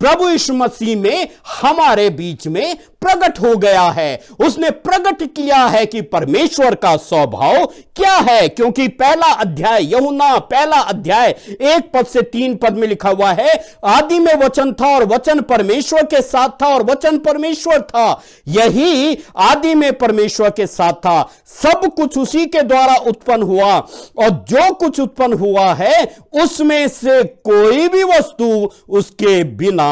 प्रभु यीशु मसीह में हमारे बीच में प्रकट हो गया है। उसने प्रकट किया है कि परमेश्वर का स्वभाव क्या है। क्योंकि पहला अध्याय, यूहन्ना पहला अध्याय 1 पद से 3 पद में लिखा हुआ है, आदि में वचन था और वचन परमेश्वर के साथ था और वचन परमेश्वर था। यही आदि में परमेश्वर के साथ था। सब कुछ उसी के द्वारा उत्पन्न हुआ और जो कुछ उत्पन्न हुआ है उसमें से कोई भी वस्तु उसके बिना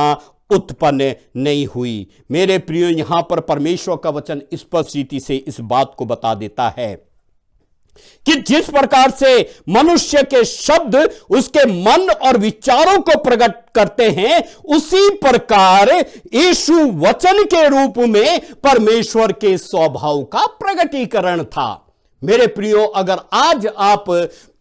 उत्पन्न नहीं हुई। मेरे प्रियो, यहां पर परमेश्वर का वचन स्पष्ट रीति से इस बात को बता देता है कि जिस प्रकार से मनुष्य के शब्द उसके मन और विचारों को प्रकट करते हैं, उसी प्रकार यीशु वचन के रूप में परमेश्वर के स्वभाव का प्रकटीकरण था। मेरे प्रियो, अगर आज आप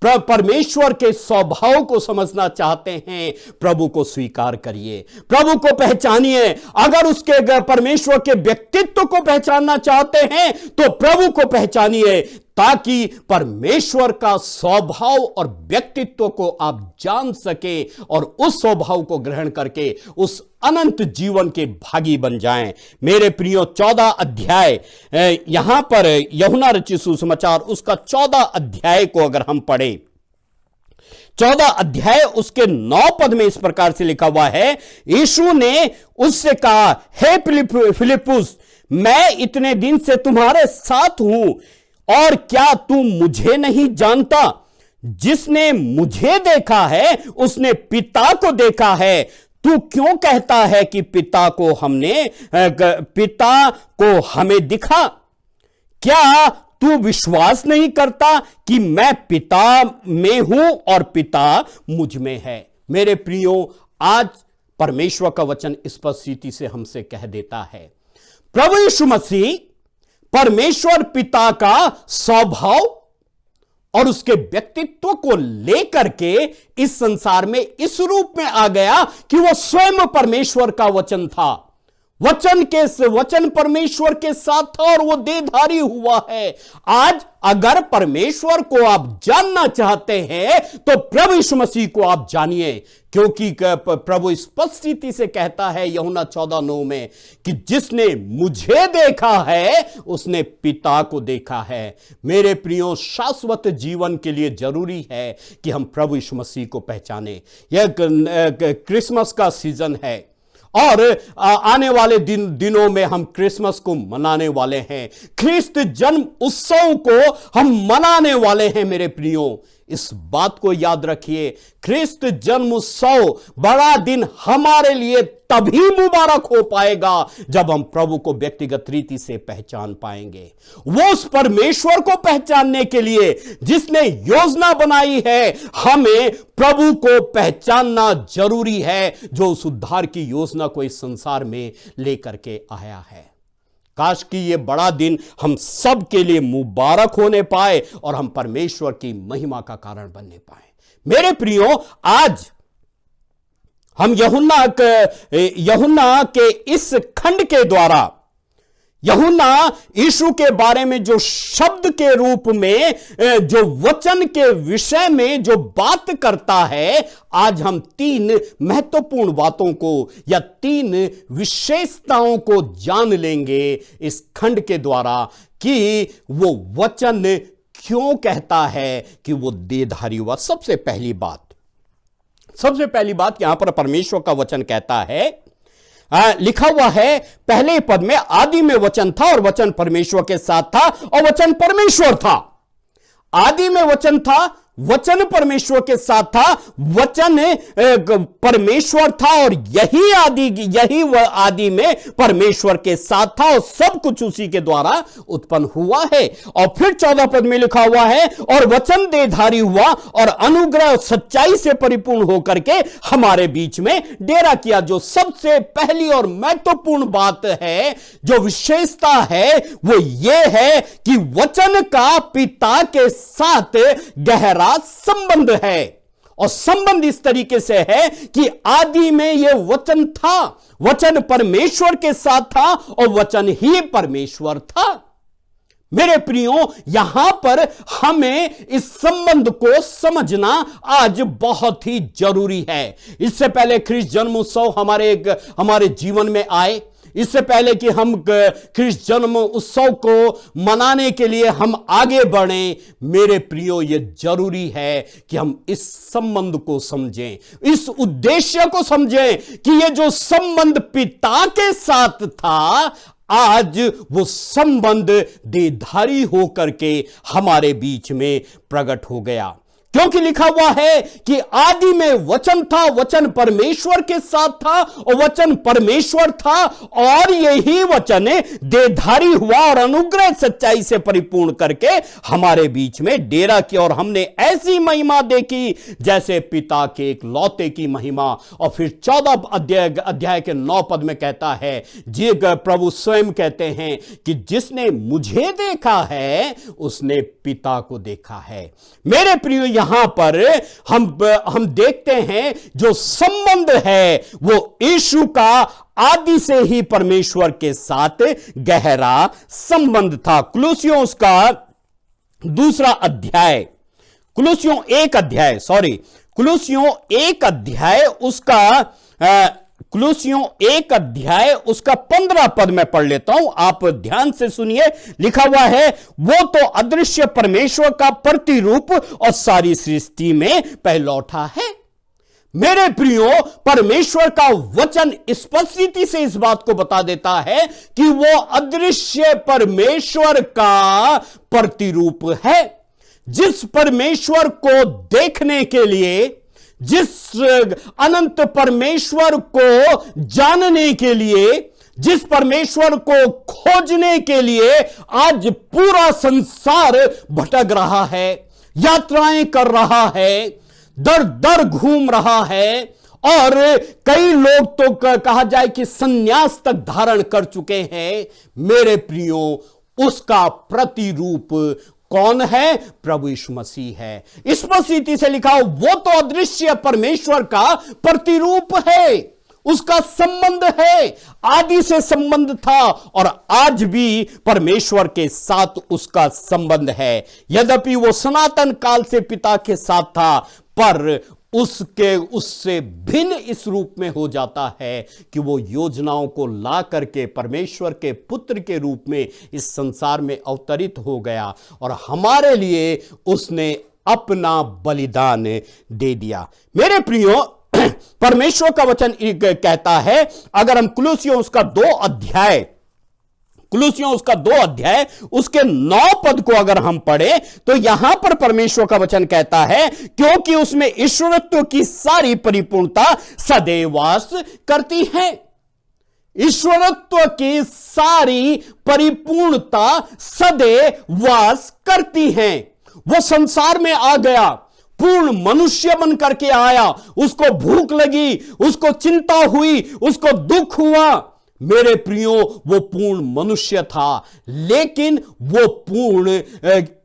परमेश्वर के स्वभाव को समझना चाहते हैं, प्रभु को स्वीकार करिए, प्रभु को पहचानिए। अगर उसके परमेश्वर के व्यक्तित्व को पहचानना चाहते हैं तो प्रभु को पहचानिए, ताकि परमेश्वर का स्वभाव और व्यक्तित्व को आप जान सके और उस स्वभाव को ग्रहण करके उस अनंत जीवन के भागी बन जाएं। मेरे प्रियो, 14 अध्याय यहां पर यूहन्ना रचित सुसमाचार उसका 14 अध्याय को अगर हम पढ़ें, 14 अध्याय उसके 9 पद में इस प्रकार से लिखा हुआ है, यीशु ने उससे कहा, हे फिलिप्पुस, मैं इतने दिन से तुम्हारे साथ हूं और क्या तू मुझे नहीं जानता? जिसने मुझे देखा है उसने पिता को देखा है। तू क्यों कहता है कि पिता को हमें दिखा? क्या तू विश्वास नहीं करता कि मैं पिता में हूं और पिता मुझ में है? मेरे प्रियो, आज परमेश्वर का वचन स्पष्ट रीति से हमसे कह देता है, प्रभु यीशु मसीह परमेश्वर पिता का स्वभाव और उसके व्यक्तित्व को लेकर के इस संसार में इस रूप में आ गया कि वो स्वयं परमेश्वर का वचन था। वचन परमेश्वर के साथ था और वो देहधारी हुआ है। आज अगर परमेश्वर को आप जानना चाहते हैं तो प्रभु यीशु मसीह को आप जानिए, क्योंकि प्रभु स्पष्ट रीति से कहता है यूहन्ना 14:9 में कि जिसने मुझे देखा है उसने पिता को देखा है। मेरे प्रियो, शाश्वत जीवन के लिए जरूरी है कि हम प्रभु यीशु मसीह को पहचाने। यह क्रिसमस का सीजन है और आने वाले दिनों में हम क्रिसमस को मनाने वाले हैं, ख्रिस्त जन्म उत्सव को हम मनाने वाले हैं। मेरे प्रियो, इस बात को याद रखिए, ख्रिस्त जन्म उत्सव बड़ा दिन हमारे लिए तभी मुबारक हो पाएगा जब हम प्रभु को व्यक्तिगत रीति से पहचान पाएंगे। वो उस परमेश्वर को पहचानने के लिए जिसने योजना बनाई है, हमें प्रभु को पहचानना जरूरी है, जो उस उद्धार की योजना को इस संसार में लेकर के आया है। काश कि ये बड़ा दिन हम सब के लिए मुबारक होने पाए और हम परमेश्वर की महिमा का कारण बनने पाए। मेरे प्रियो, आज हम यूहन्ना के इस खंड के द्वारा यूहन्ना यीशु के बारे में जो शब्द के रूप में, जो वचन के विषय में जो बात करता है, आज हम 3 महत्वपूर्ण बातों को या 3 विशेषताओं को जान लेंगे इस खंड के द्वारा कि वो वचन क्यों कहता है कि वो देहधारी हुआ। सबसे पहली बात यहां पर परमेश्वर का वचन कहता है, लिखा हुआ है पहले पद में, आदि में वचन था और वचन परमेश्वर के साथ था और वचन परमेश्वर था। आदि में वचन था, वचन परमेश्वर के साथ था, वचन परमेश्वर था और यही आदि में परमेश्वर के साथ था और सब कुछ उसी के द्वारा उत्पन्न हुआ है। और फिर 14 पद में लिखा हुआ है, और वचन देहधारी हुआ और अनुग्रह और सच्चाई से परिपूर्ण होकर के हमारे बीच में डेरा किया। जो सबसे पहली और महत्वपूर्ण बात है, जो विशेषता है, वो ये है कि वचन का पिता के साथ गहरा संबंध है। और संबंध इस तरीके से है कि आदि में यह वचन था, वचन परमेश्वर के साथ था और वचन ही परमेश्वर था। मेरे प्रियो, यहां पर हमें इस संबंध को समझना आज बहुत ही जरूरी है। इससे पहले ख्रिस्त जन्म उत्सव हमारे जीवन में आए, इससे पहले कि हम ख्रिस्त जन्म उत्सव को मनाने के लिए हम आगे बढ़ें, मेरे प्रियो, यह जरूरी है कि हम इस संबंध को समझें, इस उद्देश्य को समझें कि यह जो संबंध पिता के साथ था, आज वो संबंध देहधारी होकर के हमारे बीच में प्रकट हो गया। क्योंकि लिखा हुआ है कि आदि में वचन था, वचन परमेश्वर के साथ था और वचन परमेश्वर था, और यही वचन देहधारी हुआ और अनुग्रह सच्चाई से परिपूर्ण करके हमारे बीच में डेरा किया, और हमने ऐसी महिमा देखी जैसे पिता के एक लौते की महिमा। और फिर 14 अध्याय के 9 पद में कहता है, जी प्रभु स्वयं कहते हैं कि जिसने मुझे देखा है उसने पिता को देखा है। मेरे प्रियो, यहां पर हम देखते हैं जो संबंध है वो यीशु का आदि से ही परमेश्वर के साथ गहरा संबंध था। कुलुस्सियों उसका दूसरा अध्याय, कुलुस्सियों 1 अध्याय उसका 15 पद में पढ़ लेता हूं, आप ध्यान से सुनिए। लिखा हुआ है, वो तो अदृश्य परमेश्वर का प्रतिरूप और सारी सृष्टि में पहलौठा है। मेरे प्रियो, परमेश्वर का वचन स्पष्टता से इस बात को बता देता है कि वो अदृश्य परमेश्वर का प्रतिरूप है। जिस परमेश्वर को देखने के लिए, जिस अनंत परमेश्वर को जानने के लिए, जिस परमेश्वर को खोजने के लिए आज पूरा संसार भटक रहा है, यात्राएं कर रहा है, दर दर घूम रहा है, और कई लोग तो कहा जाए कि संन्यास तक धारण कर चुके हैं। मेरे प्रियो, उसका प्रतिरूप कौन है? प्रभु यीशु मसीह है। स्पष्टता से लिखा हो, वो तो अदृश्य परमेश्वर का प्रतिरूप है, उसका संबंध है, आदि से संबंध था और आज भी परमेश्वर के साथ उसका संबंध है। यद्यपि वो सनातन काल से पिता के साथ था, पर उससे भिन्न इस रूप में हो जाता है कि वो योजनाओं को ला करके परमेश्वर के पुत्र के रूप में इस संसार में अवतरित हो गया और हमारे लिए उसने अपना बलिदान दे दिया। मेरे प्रियो, परमेश्वर का वचन कहता है, अगर हम कुलुस्सियों उसका 2 अध्याय उसके 9 पद को अगर हम पढ़े तो यहां पर परमेश्वर का वचन कहता है, क्योंकि उसमें ईश्वरत्व की सारी परिपूर्णता सदैव वास करती है। ईश्वरत्व की सारी परिपूर्णता सदैव वास करती है। वो संसार में आ गया, पूर्ण मनुष्य बन करके आया, उसको भूख लगी, उसको चिंता हुई, उसको दुख हुआ। मेरे प्रियो, वो पूर्ण मनुष्य था, लेकिन वो पूर्ण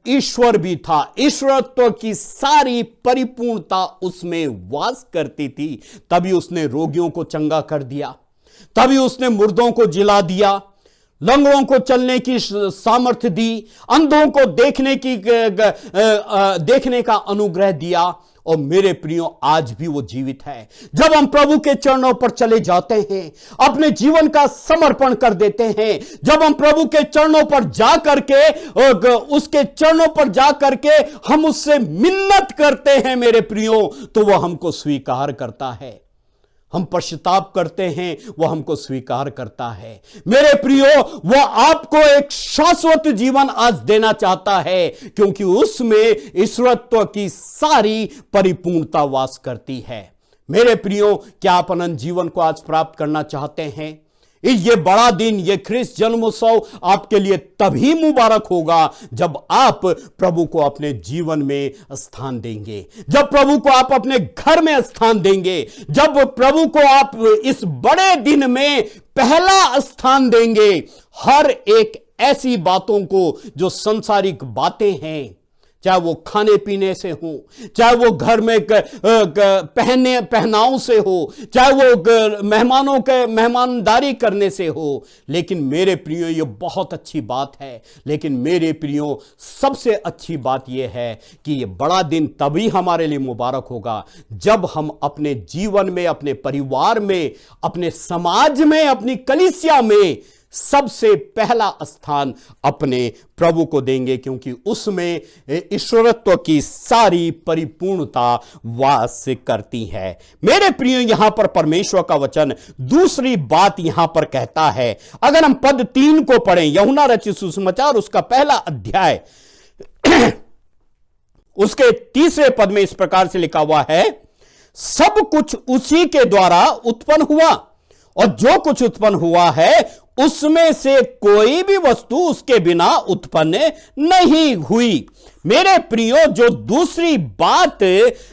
ईश्वर भी था। ईश्वरत्व की सारी परिपूर्णता उसमें वास करती थी। तभी उसने रोगियों को चंगा कर दिया, तभी उसने मुर्दों को जिला दिया, लंगड़ों को चलने की सामर्थ्य दी, अंधों को देखने का अनुग्रह दिया। और मेरे प्रियो, आज भी वो जीवित है। जब हम प्रभु के चरणों पर चले जाते हैं, अपने जीवन का समर्पण कर देते हैं, जब हम प्रभु के चरणों पर जा करके उसके चरणों पर जा करके हम उससे मिन्नत करते हैं, मेरे प्रियो, तो वो हमको स्वीकार करता है। हम पश्चाताप करते हैं, वो हमको स्वीकार करता है। मेरे प्रियो, वो आपको एक शाश्वत जीवन आज देना चाहता है, क्योंकि उसमें ईश्वरत्व की सारी परिपूर्णता वास करती है। मेरे प्रियो, क्या आप अनंत जीवन को आज प्राप्त करना चाहते हैं? ये बड़ा दिन, ये ख्रिस्त जन्मोत्सव आपके लिए तभी मुबारक होगा जब आप प्रभु को अपने जीवन में स्थान देंगे, जब प्रभु को आप अपने घर में स्थान देंगे, जब प्रभु को आप इस बड़े दिन में पहला स्थान देंगे। हर एक ऐसी बातों को जो सांसारिक बातें हैं, चाहे वो खाने पीने से हो, चाहे वो घर में पहनाव से हो, चाहे वो मेहमानों के मेहमानदारी करने से हो, लेकिन मेरे प्रियो, ये बहुत अच्छी बात है। लेकिन मेरे प्रियो, सबसे अच्छी बात यह है कि ये बड़ा दिन तभी हमारे लिए मुबारक होगा जब हम अपने जीवन में, अपने परिवार में, अपने समाज में, अपनी कलीसिया में सबसे पहला स्थान अपने प्रभु को देंगे, क्योंकि उसमें ईश्वरत्व की सारी परिपूर्णता वास करती है। मेरे प्रियो, यहां पर परमेश्वर का वचन दूसरी बात यहां पर कहता है। अगर हम पद 3 को पढ़ें, यूहन्ना रचित सुसमाचार उसका पहला अध्याय उसके तीसरे पद में इस प्रकार से लिखा हुआ है, सब कुछ उसी के द्वारा उत्पन्न हुआ और जो कुछ उत्पन्न हुआ है उसमें से कोई भी वस्तु उसके बिना उत्पन्न नहीं हुई। मेरे प्रियो, जो दूसरी बात,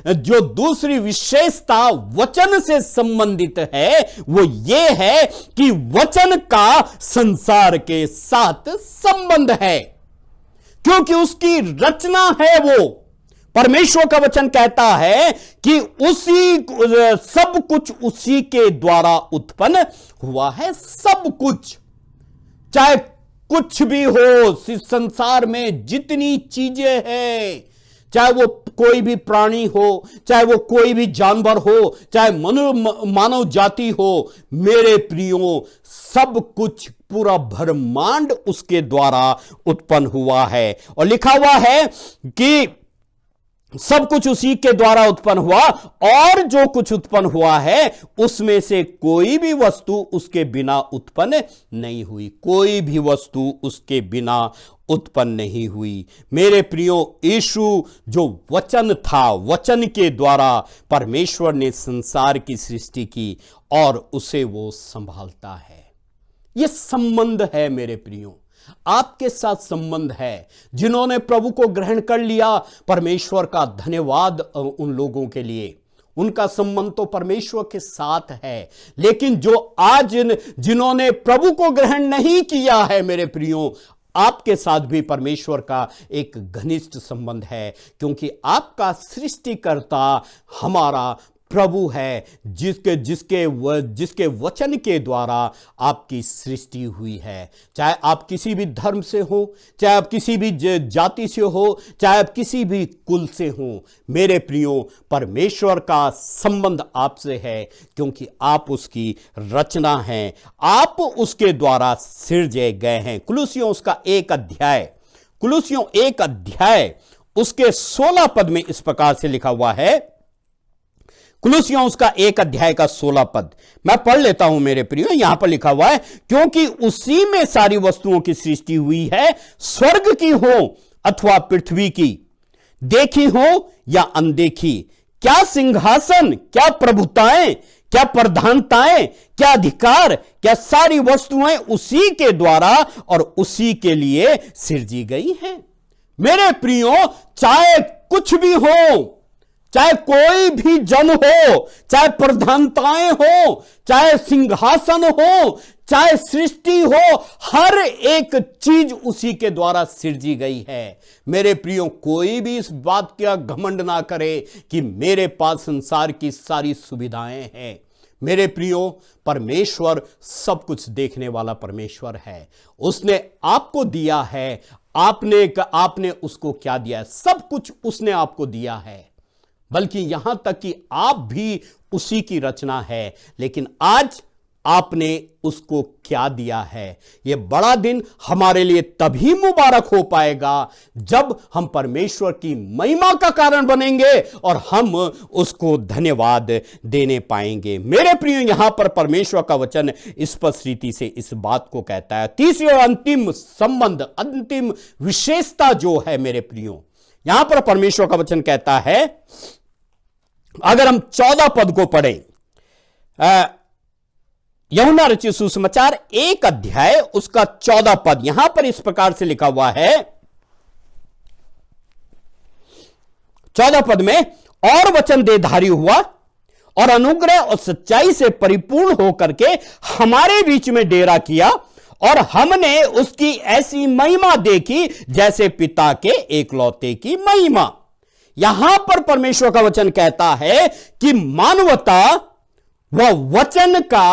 जो दूसरी विशेषता वचन से संबंधित है वो ये है कि वचन का संसार के साथ संबंध है, क्योंकि उसकी रचना है। वो परमेश्वर का वचन कहता है कि सब कुछ उसी के द्वारा उत्पन्न हुआ है। सब कुछ, चाहे कुछ भी हो, इस संसार में जितनी चीजें हैं, चाहे वो कोई भी प्राणी हो, चाहे वो कोई भी जानवर हो, चाहे मानव जाति हो, मेरे प्रियो, सब कुछ, पूरा ब्रह्मांड उसके द्वारा उत्पन्न हुआ है। और लिखा हुआ है कि सब कुछ उसी के द्वारा उत्पन्न हुआ और जो कुछ उत्पन्न हुआ है उसमें से कोई भी वस्तु उसके बिना उत्पन्न नहीं हुई। कोई भी वस्तु उसके बिना उत्पन्न नहीं हुई। मेरे प्रियो, यीशु जो वचन था, वचन के द्वारा परमेश्वर ने संसार की सृष्टि की और उसे वो संभालता है। यह संबंध है मेरे प्रियो, आपके साथ संबंध है। जिन्होंने प्रभु को ग्रहण कर लिया, परमेश्वर का धन्यवाद उन लोगों के लिए। उनका संबंध तो परमेश्वर के साथ है। लेकिन जो आज जिन्होंने प्रभु को ग्रहण नहीं किया है, मेरे प्रियो, आपके साथ भी परमेश्वर का एक घनिष्ठ संबंध है, क्योंकि आपका सृष्टिकर्ता हमारा प्रभु है, जिसके वचन के द्वारा आपकी सृष्टि हुई है। चाहे आप किसी भी धर्म से हो, चाहे आप किसी भी जाति से हो, चाहे आप किसी भी कुल से हो, मेरे प्रियो, परमेश्वर का संबंध आपसे है, क्योंकि आप उसकी रचना हैं, आप उसके द्वारा सिरजे गए हैं। कुलुसियों उसका 1 अध्याय उसके 16 पद में इस प्रकार से लिखा हुआ है। कुलुसियों उसका 1 अध्याय का 16 पद मैं पढ़ लेता हूं मेरे प्रियो। यहां पर लिखा हुआ है, क्योंकि उसी में सारी वस्तुओं की सृष्टि हुई है, स्वर्ग की हो अथवा पृथ्वी की, देखी हो या अनदेखी, क्या सिंहासन, क्या प्रभुताएं, क्या प्रधानताएं, क्या अधिकार, क्या सारी वस्तुएं उसी के द्वारा और उसी के लिए सृजी गई हैं। मेरे प्रियो, चाहे कुछ भी हो, चाहे कोई भी जन हो, चाहे प्रधानताएं हो, चाहे सिंहासन हो, चाहे सृष्टि हो, हर एक चीज उसी के द्वारा सृजी गई है। मेरे प्रियो, कोई भी इस बात का घमंड ना करे कि मेरे पास संसार की सारी सुविधाएं हैं। मेरे प्रियो, परमेश्वर सब कुछ देखने वाला परमेश्वर है। उसने आपको दिया है। आपने उसको क्या दिया है? सब कुछ उसने आपको दिया है, बल्कि यहां तक कि आप भी उसी की रचना है। लेकिन आज आपने उसको क्या दिया है? यह बड़ा दिन हमारे लिए तभी मुबारक हो पाएगा जब हम परमेश्वर की महिमा का कारण बनेंगे और हम उसको धन्यवाद देने पाएंगे। मेरे प्रियो, यहां पर परमेश्वर का वचन स्पष्ट रीति से इस बात को कहता है। तीसरी और अंतिम संबंध, अंतिम विशेषता जो है मेरे प्रियो, यहां पर परमेश्वर का वचन कहता है, अगर हम 14 पद को पढ़ें, यूहन्ना रचित सुसमाचार 1 अध्याय उसका 14 पद, यहां पर इस प्रकार से लिखा हुआ है। 14 पद में, और वचन देहधारी हुआ और अनुग्रह और सच्चाई से परिपूर्ण होकर के हमारे बीच में डेरा किया, और हमने उसकी ऐसी महिमा देखी जैसे पिता के एकलौते की महिमा। यहां पर परमेश्वर का वचन कहता है कि मानवता व वचन का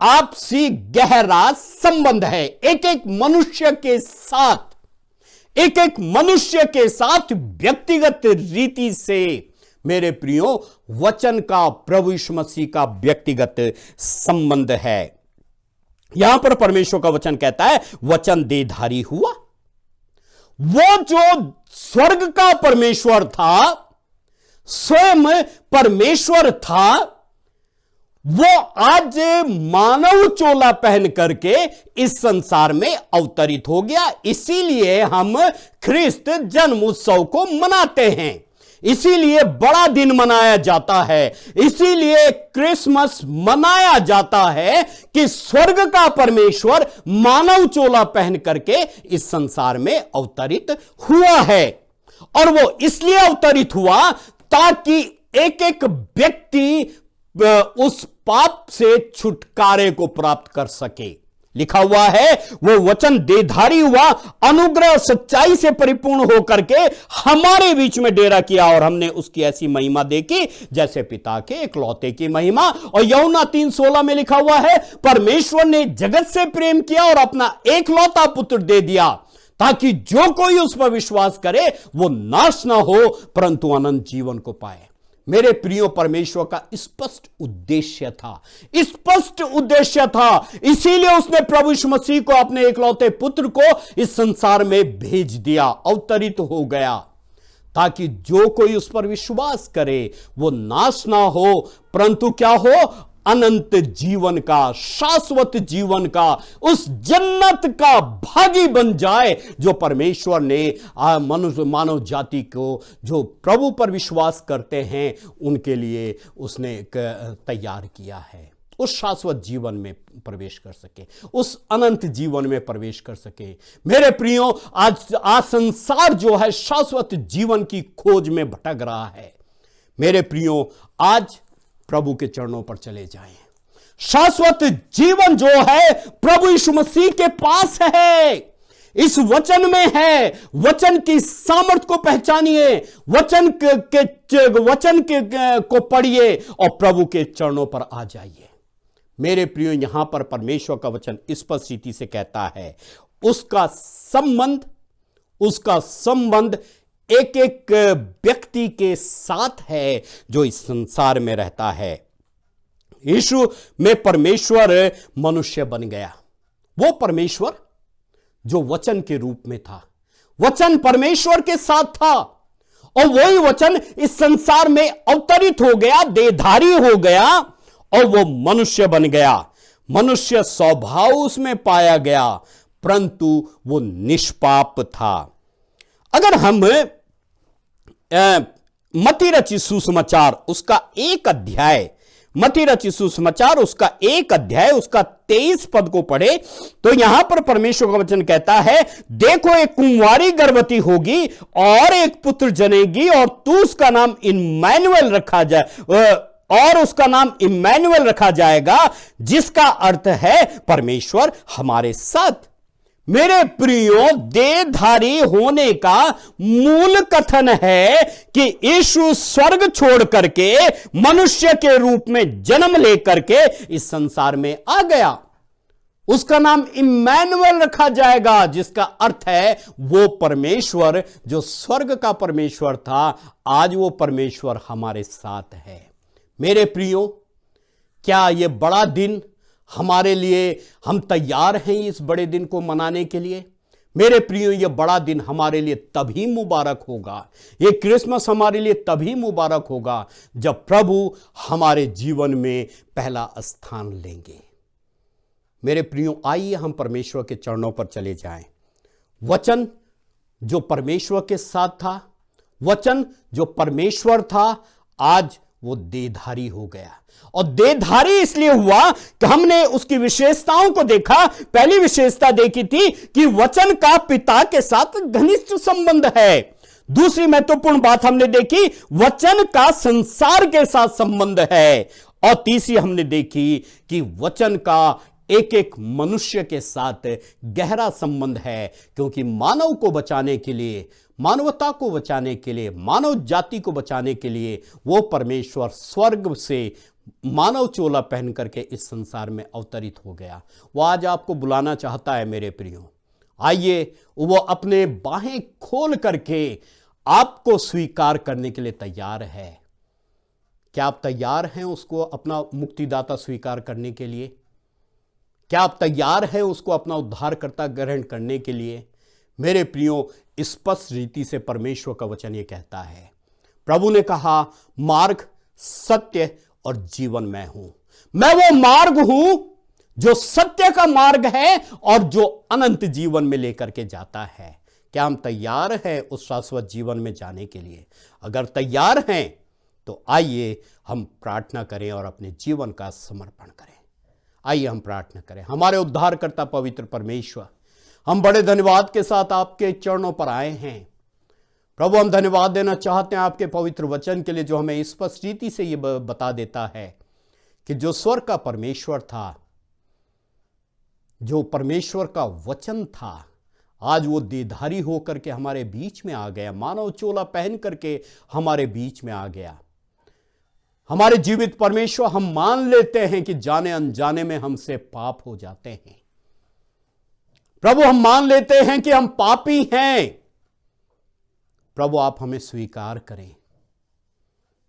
आपसी गहरा संबंध है। एक एक मनुष्य के साथ व्यक्तिगत रीति से, मेरे प्रियो, वचन का, प्रभु यीशु मसीह का व्यक्तिगत संबंध है। यहां पर परमेश्वर का वचन कहता है, वचन देहधारी हुआ। वो जो स्वर्ग का परमेश्वर था, स्वयं परमेश्वर था, वो आज मानव चोला पहन करके इस संसार में अवतरित हो गया। इसीलिए हम ख्रिस्त जन्म उत्सव को मनाते हैं, इसीलिए बड़ा दिन मनाया जाता है, इसीलिए क्रिसमस मनाया जाता है कि स्वर्ग का परमेश्वर मानव चोला पहन करके इस संसार में अवतरित हुआ है। और वो इसलिए अवतरित हुआ ताकि एक एक व्यक्ति उस पाप से छुटकारे को प्राप्त कर सके। लिखा हुआ है वो वचन देहधारी हुआ, अनुग्रह सच्चाई से परिपूर्ण होकर के हमारे बीच में डेरा किया, और हमने उसकी ऐसी महिमा देखी जैसे पिता के एकलौते की महिमा। और यूहन्ना 3:16 में लिखा हुआ है, परमेश्वर ने जगत से प्रेम किया और अपना एकलौता पुत्र दे दिया ताकि जो कोई उस पर विश्वास करे वो नाश ना हो परंतु अनंत जीवन को पाए। मेरे प्रियो, परमेश्वर का स्पष्ट उद्देश्य था, स्पष्ट उद्देश्य था। इसीलिए उसने प्रभु यीशु मसीह को, अपने एकलौते पुत्र को इस संसार में भेज दिया, अवतरित हो गया, ताकि जो कोई उस पर विश्वास करे वो नाश ना हो परंतु क्या हो, अनंत जीवन का, शाश्वत जीवन का, उस जन्नत का भागी बन जाए जो परमेश्वर ने मानव जाति को, जो प्रभु पर विश्वास करते हैं, उनके लिए उसने तैयार किया है। उस शाश्वत जीवन में प्रवेश कर सके, उस अनंत जीवन में प्रवेश कर सके। मेरे प्रियो, आज संसार जो है शाश्वत जीवन की खोज में भटक रहा है। मेरे प्रियो, आज प्रभु के चरणों पर चले जाएं। शाश्वत जीवन जो है प्रभु यीशु मसीह के पास है, इस वचन में है। वचन की सामर्थ को पहचानिए, वचन को पढ़िए और प्रभु के चरणों पर आ जाइए। मेरे प्रियो, यहां पर परमेश्वर का वचन स्पष्ट रीति से कहता है उसका संबंध एक एक व्यक्ति के साथ है जो इस संसार में रहता है। यीशु में परमेश्वर मनुष्य बन गया। वो परमेश्वर जो वचन के रूप में था, वचन परमेश्वर के साथ था, और वही वचन इस संसार में अवतरित हो गया, देहधारी हो गया और वो मनुष्य बन गया। मनुष्य स्वभाव उसमें पाया गया परंतु वो निष्पाप था। अगर हम मत्ती रचित सुसमाचार उसका एक अध्याय, मत्ती रचित सुसमाचार उसका एक अध्याय उसका 23 पद को पढ़े तो यहां पर परमेश्वर का वचन कहता है, देखो एक कुंवारी गर्भवती होगी और एक पुत्र जनेगी और तू उसका नाम इम्मानुएल रखा जाएगा, जिसका अर्थ है परमेश्वर हमारे साथ। मेरे प्रियो, देहधारी होने का मूल कथन है कि यीशु स्वर्ग छोड़ करके मनुष्य के रूप में जन्म लेकर के इस संसार में आ गया। उसका नाम इम्मानुएल रखा जाएगा, जिसका अर्थ है वो परमेश्वर जो स्वर्ग का परमेश्वर था, आज वो परमेश्वर हमारे साथ है। मेरे प्रियो, क्या ये बड़ा दिन हमारे लिए, हम तैयार हैं इस बड़े दिन को मनाने के लिए? मेरे प्रियो, ये बड़ा दिन हमारे लिए तभी मुबारक होगा, ये क्रिसमस हमारे लिए तभी मुबारक होगा जब प्रभु हमारे जीवन में पहला स्थान लेंगे। मेरे प्रियो, आइए हम परमेश्वर के चरणों पर चले जाएं। वचन जो परमेश्वर के साथ था, वचन जो परमेश्वर था, आज वो देहधारी हो गया। और देहधारी इसलिए हुआ कि हमने उसकी विशेषताओं को देखा। पहली विशेषता देखी थी कि वचन का पिता के साथ घनिष्ठ संबंध है। दूसरी महत्वपूर्ण बात हमने देखी, वचन का संसार के साथ संबंध है। और तीसरी हमने देखी कि वचन का एक एक मनुष्य के साथ गहरा संबंध है, क्योंकि मानव को बचाने के लिए, मानवता को बचाने के लिए, मानव जाति को बचाने के लिए वो परमेश्वर स्वर्ग से मानव चोला पहन करके इस संसार में अवतरित हो गया। वो आज आपको बुलाना चाहता है मेरे प्रियो। आइए, वो अपने बाहें खोल करके आपको स्वीकार करने के लिए तैयार है। क्या आप तैयार हैं उसको अपना मुक्तिदाता स्वीकार करने के लिए? क्या आप तैयार हैं उसको अपना उद्धारकर्ता ग्रहण करने के लिए? मेरे प्रियो, स्पष्ट रीति से परमेश्वर का वचन ये कहता है, प्रभु ने कहा, मार्ग, सत्य और जीवन मैं हूं। मैं वो मार्ग हूं जो सत्य का मार्ग है और जो अनंत जीवन में लेकर के जाता है। क्या हम तैयार हैं उस शाश्वत जीवन में जाने के लिए? अगर तैयार हैं तो आइए हम प्रार्थना करें और अपने जीवन का समर्पण करें। आइए हम प्रार्थना करें। हमारे उद्धारकर्ता पवित्र परमेश्वर, हम बड़े धन्यवाद के साथ आपके चरणों पर आए हैं। प्रभु, हम धन्यवाद देना चाहते हैं आपके पवित्र वचन के लिए, जो हमें स्पष्ट रीति से ये बता देता है कि जो स्वर्ग का परमेश्वर था, जो परमेश्वर का वचन था, आज वो देहधारी होकर के हमारे बीच में आ गया, मानव चोला पहन करके हमारे बीच में आ गया। हमारे जीवित परमेश्वर, हम मान लेते हैं कि जाने अनजाने में हमसे पाप हो जाते हैं। प्रभु, हम मान लेते हैं कि हम पापी हैं। प्रभु, आप हमें स्वीकार करें।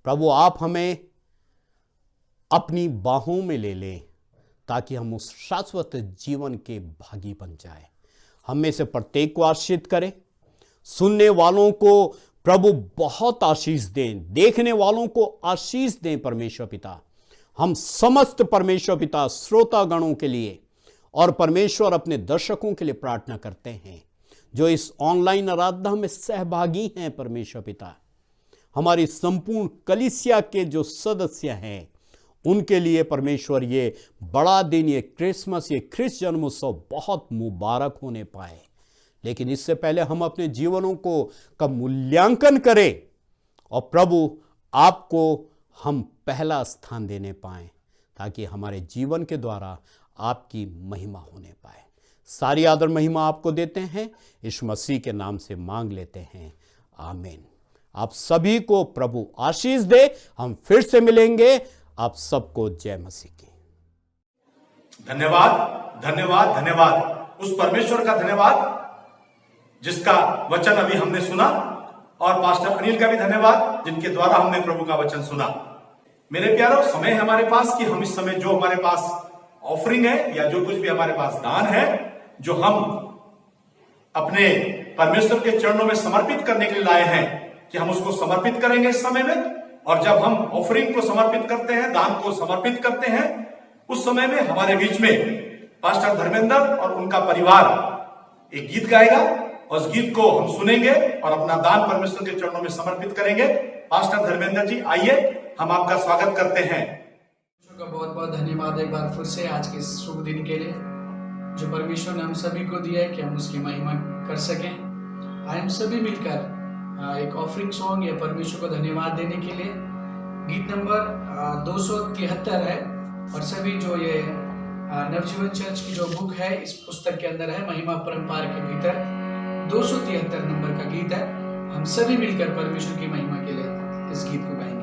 प्रभु, आप हमें अपनी बाहों में ले लें ताकि हम उस शाश्वत जीवन के भागी बन जाए। हम में से प्रत्येक को आशीष करें। सुनने वालों को प्रभु बहुत आशीष दें, देखने वालों को आशीष दें। परमेश्वर पिता, हम समस्त परमेश्वर पिता श्रोतागणों के लिए और परमेश्वर अपने दर्शकों के लिए प्रार्थना करते हैं जो इस ऑनलाइन आराधना में सहभागी हैं। परमेश्वर पिता, हमारी संपूर्ण कलीसिया के जो सदस्य हैं उनके लिए परमेश्वर ये बड़ा दिन, ये क्रिसमस, ये ख्रिस्त जन्मोत्सव बहुत मुबारक होने पाए। लेकिन इससे पहले हम अपने जीवनों को का मूल्यांकन करें और प्रभु आपको हम पहला स्थान देने पाएं, ताकि हमारे जीवन के द्वारा आपकी महिमा होने पाए। सारी आदर महिमा आपको देते हैं, यीशु मसीह के नाम से मांग लेते हैं, आमीन। आप सभी को प्रभु आशीष दे। हम फिर से मिलेंगे। आप सबको जय मसीह की। धन्यवाद, धन्यवाद, धन्यवाद उस परमेश्वर का धन्यवाद जिसका वचन अभी हमने सुना, और पास्टर अनिल का भी धन्यवाद जिनके द्वारा हमने प्रभु का वचन सुना। मेरे प्यारों, समय है हमारे पास कि हम इस समय जो हमारे पास ऑफरिंग है या जो कुछ भी हमारे पास दान है, जो हम अपने परमेश्वर के चरणों में समर्पित करने के लिए लाए हैं, कि हम उसको समर्पित करेंगे इस समय में। और जब हम ऑफरिंग को समर्पित करते हैं, दान को समर्पित करते हैं, उस समय में हमारे बीच में पास्टर धर्मेंद्र और उनका परिवार एक गीत गाएगा, और उस गीत को हम सुनेंगे और अपना दान परमेश्वर के चरणों में समर्पित करेंगे। पास्टर धर्मेंद्र जी, आइए, हम आपका स्वागत करते हैं। का बहुत बहुत धन्यवाद एक बार फिर से आज के शुभ दिन के लिए, जो परमेश्वर ने हम सभी को दिया है कि हम उसकी महिमा कर सकें। आए हम सभी मिलकर एक ऑफरिंग सॉन्ग या परमेश्वर को धन्यवाद देने के लिए, गीत नंबर 273 है, और सभी जो ये नवजीवन चर्च की जो बुक है इस पुस्तक के अंदर है, महिमा परंपार के भीतर 273 नंबर का गीत है। हम सभी मिलकर परमेश्वर की महिमा के लिए इस गीत को गाएंगे।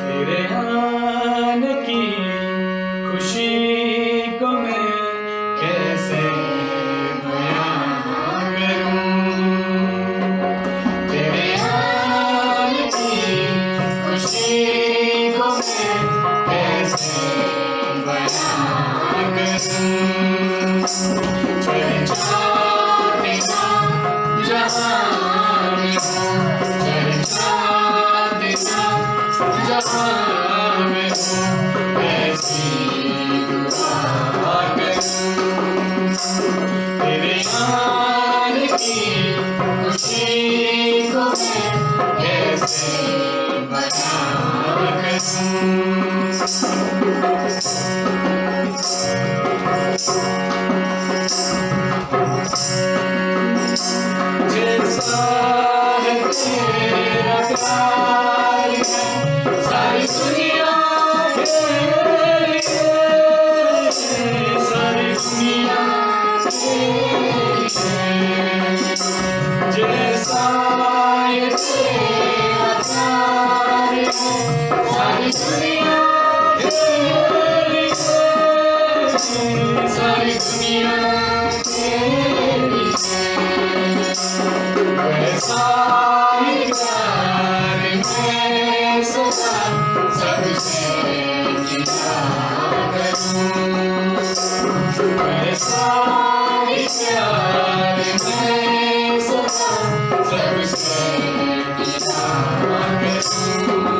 तेरे आने की खुशी को मैं कैसे बयां करूं, तेरे आने की खुशी को मैं कैसे बयां करूं। चले जाते ना जहां में हूं, चले जाते ना जहां में हूं, ऐसी दुआ करूं। तेरे आने की खुशी को मैं कैसे बयां करूं। जैसा है तेरा प्यार है सारी दुनिया के लिए, सारी दुनिया के लिए। जैसा है तेरा प्यार है सारी दुनिया के लिए, सारी दुनिया वैसा ही प्यार मैं सदा सबसे निभा करूं, वैसा ही प्यार मैं सदा सबसे निभा करूं।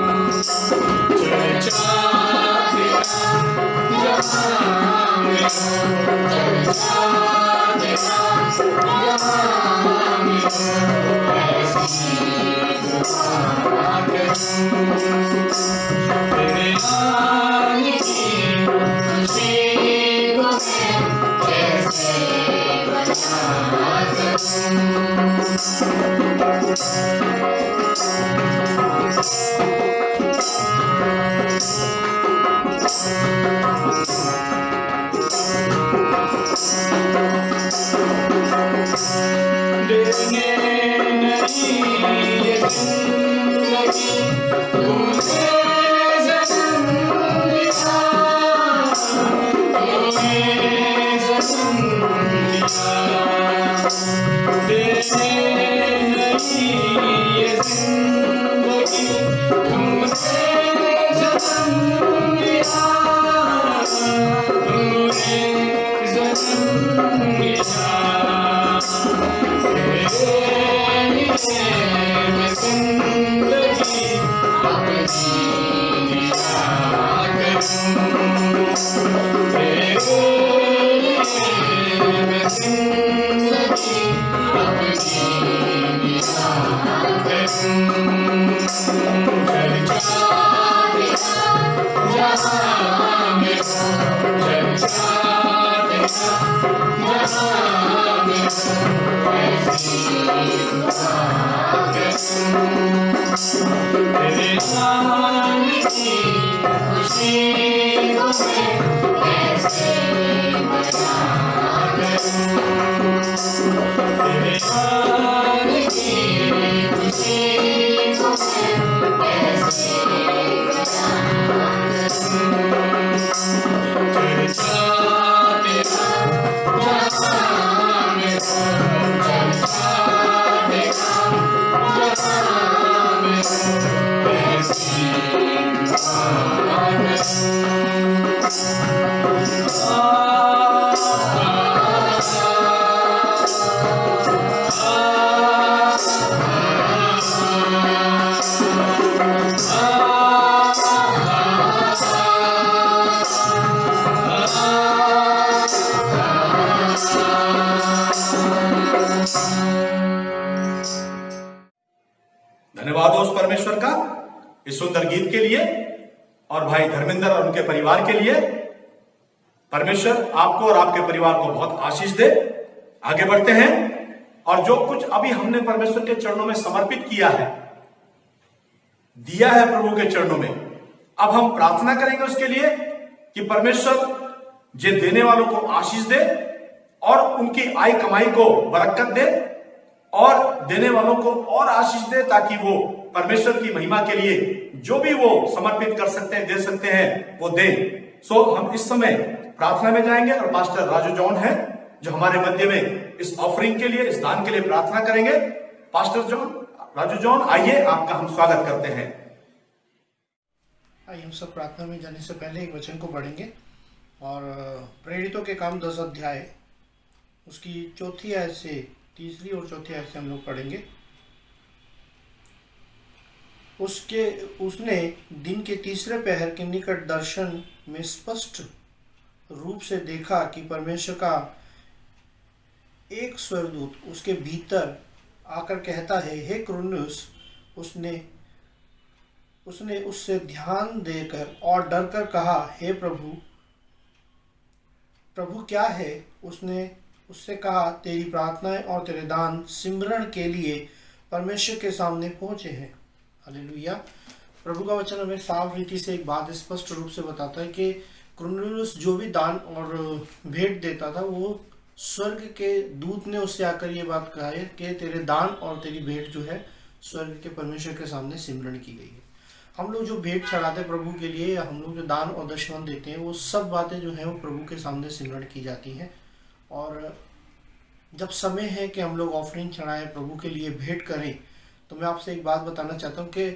धन्यवाद हो उस परमेश्वर का इस सुंदर गीत के लिए और भाई धर्मेंद्र और उनके परिवार के लिए। परमेश्वर आपको और आपके परिवार को बहुत आशीष दे। आगे बढ़ते हैं और जो कुछ अभी हमने परमेश्वर के चरणों में समर्पित किया है, दिया है प्रभु के चरणों में, अब हम प्रार्थना करेंगे उसके लिए कि परमेश्वर जे देने वालों को आशीष दे और उनकी आय कमाई को बरकत दे और देने वालों को और आशीष दे, ताकि वो परमेश्वर की महिमा के लिए जो भी वो समर्पित कर सकते हैं, दे सकते हैं, वो दें। सो हम इस समय प्रार्थना में जाएंगे और पास्टर राजू जॉन है जो हमारे मध्य में इस ऑफरिंग के लिए, इस दान के लिए प्रार्थना करेंगे। पास्टर जॉन, राजू जॉन, आइए, आपका हम स्वागत करते हैं। आइए हम सब प्रार्थना में जाने से पहले एक वचन को पढ़ेंगे और प्रेरितों के काम 10 अध्याय उसकी चौथी आयत से, तीसरी और चौथी आयत से हम लोग पढ़ेंगे। उसने दिन के तीसरे पहर के निकट दर्शन में स्पष्ट रूप से देखा कि परमेश्वर का एक स्वर्गदूत उसके भीतर आकर कहता है, हे कुरनेलियुस। उसने उससे ध्यान देकर और डरकर कहा, हे प्रभु क्या है? उसने उससे कहा, तेरी प्रार्थनाएं और तेरे दान सिमरण के लिए परमेश्वर के सामने पहुंचे हैं। हालेलुया। प्रभु का वचन हमें साफ रीति से एक बात स्पष्ट रूप से बताता है कि कुरनेलियुस जो भी दान और भेंट देता था, वो स्वर्ग के दूत ने उससे आकर ये बात कहा है कि तेरे दान और तेरी भेंट जो है स्वर्ग के परमेश्वर के सामने सिमरण की गई है। हम लोग जो भेंट चढ़ाते हैं प्रभु के लिए, या हम लोग जो दान और दशमन देते हैं, वो सब बातें जो हैं वो प्रभु के सामने सिमरण की जाती हैं। और जब समय है कि हम लोग ऑफरिंग चढ़ाएं, प्रभु के लिए भेंट करें, तो मैं आपसे एक बात बताना चाहता हूँ कि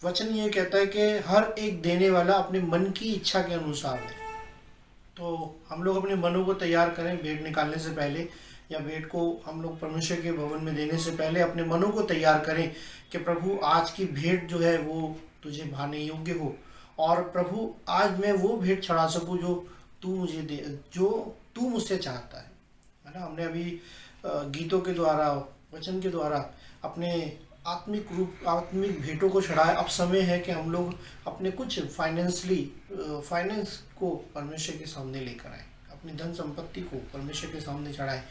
वचन ये कहता है कि हर एक देने वाला अपने मन की इच्छा के अनुसार है। तो हम लोग अपने मनों को तैयार करें भेंट निकालने से पहले, या भेंट को हम लोग परमेश्वर के भवन में देने से पहले अपने मनों को तैयार करें कि प्रभु आज की भेंट जो है वो तुझे भाने योग्य हो, और प्रभु आज मैं वो भेंट चढ़ा सकूँ जो तू मुझे दे जो तू मुझसे चाहता है ना। हमने अभी गीतों के द्वारा, वचन के द्वारा अपने आत्मिक भेंटों को चढ़ाया। अब समय है कि हम लोग अपने कुछ फाइनेंस को परमेश्वर के सामने लेकर आए, अपनी धन संपत्ति को परमेश्वर के सामने चढ़ाए।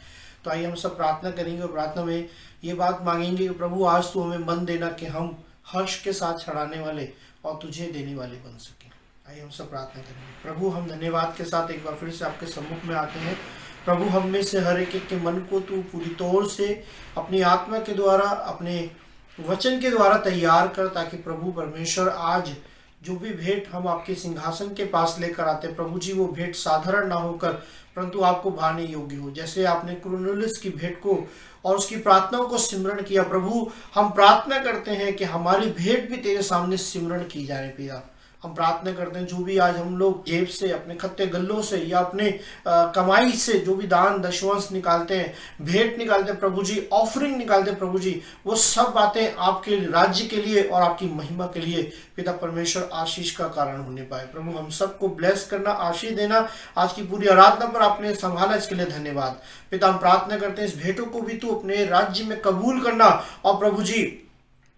तो आइए हम सब प्रार्थना करेंगे और प्रार्थना में ये बात मांगेंगे कि प्रभु आज तू हमें मन देना कि हम हर्ष के साथ चढ़ाने वाले और तुझे देने वाले बन सकें। आइए हम सब प्रार्थना करेंगे। प्रभु हम धन्यवाद के साथ एक बार फिर से आपके सम्मुख में आते हैं। प्रभु हम में से हर एक के मन को तू पूरी तौर से अपनी आत्मा के द्वारा, अपने वचन के द्वारा तैयार कर, ताकि प्रभु परमेश्वर आज जो भी भेंट हम आपके सिंहासन के पास लेकर आते प्रभु जी, वो भेंट साधारण ना होकर परंतु आपको भाने योग्य हो। जैसे आपने कुरनेलियुस की भेंट को और उसकी प्रार्थनाओं को सिमरण किया, प्रभु हम प्रार्थना करते हैं कि हमारी भेंट भी तेरे सामने सिमरण की जाए। पिता हम प्रार्थना करते हैं जो भी आज हम लोग जेब से, अपने खत्ते गल्लों से या अपने कमाई से जो भी दान दशवंश निकालते हैं, भेंट निकालते हैं प्रभु जी, ऑफरिंग निकालते हैं प्रभु जी, वो सब बातें आपके राज्य के लिए और आपकी महिमा के लिए पिता परमेश्वर आशीष का कारण होने पाए। प्रभु हम सबको ब्लेस करना, आशीष देना। आज की पूरी आराधना पर आपने संभाला, इसके लिए धन्यवाद। पिता हम प्रार्थना करते हैं इस भेंटों को भी तू अपने राज्य में कबूल करना, और प्रभु जी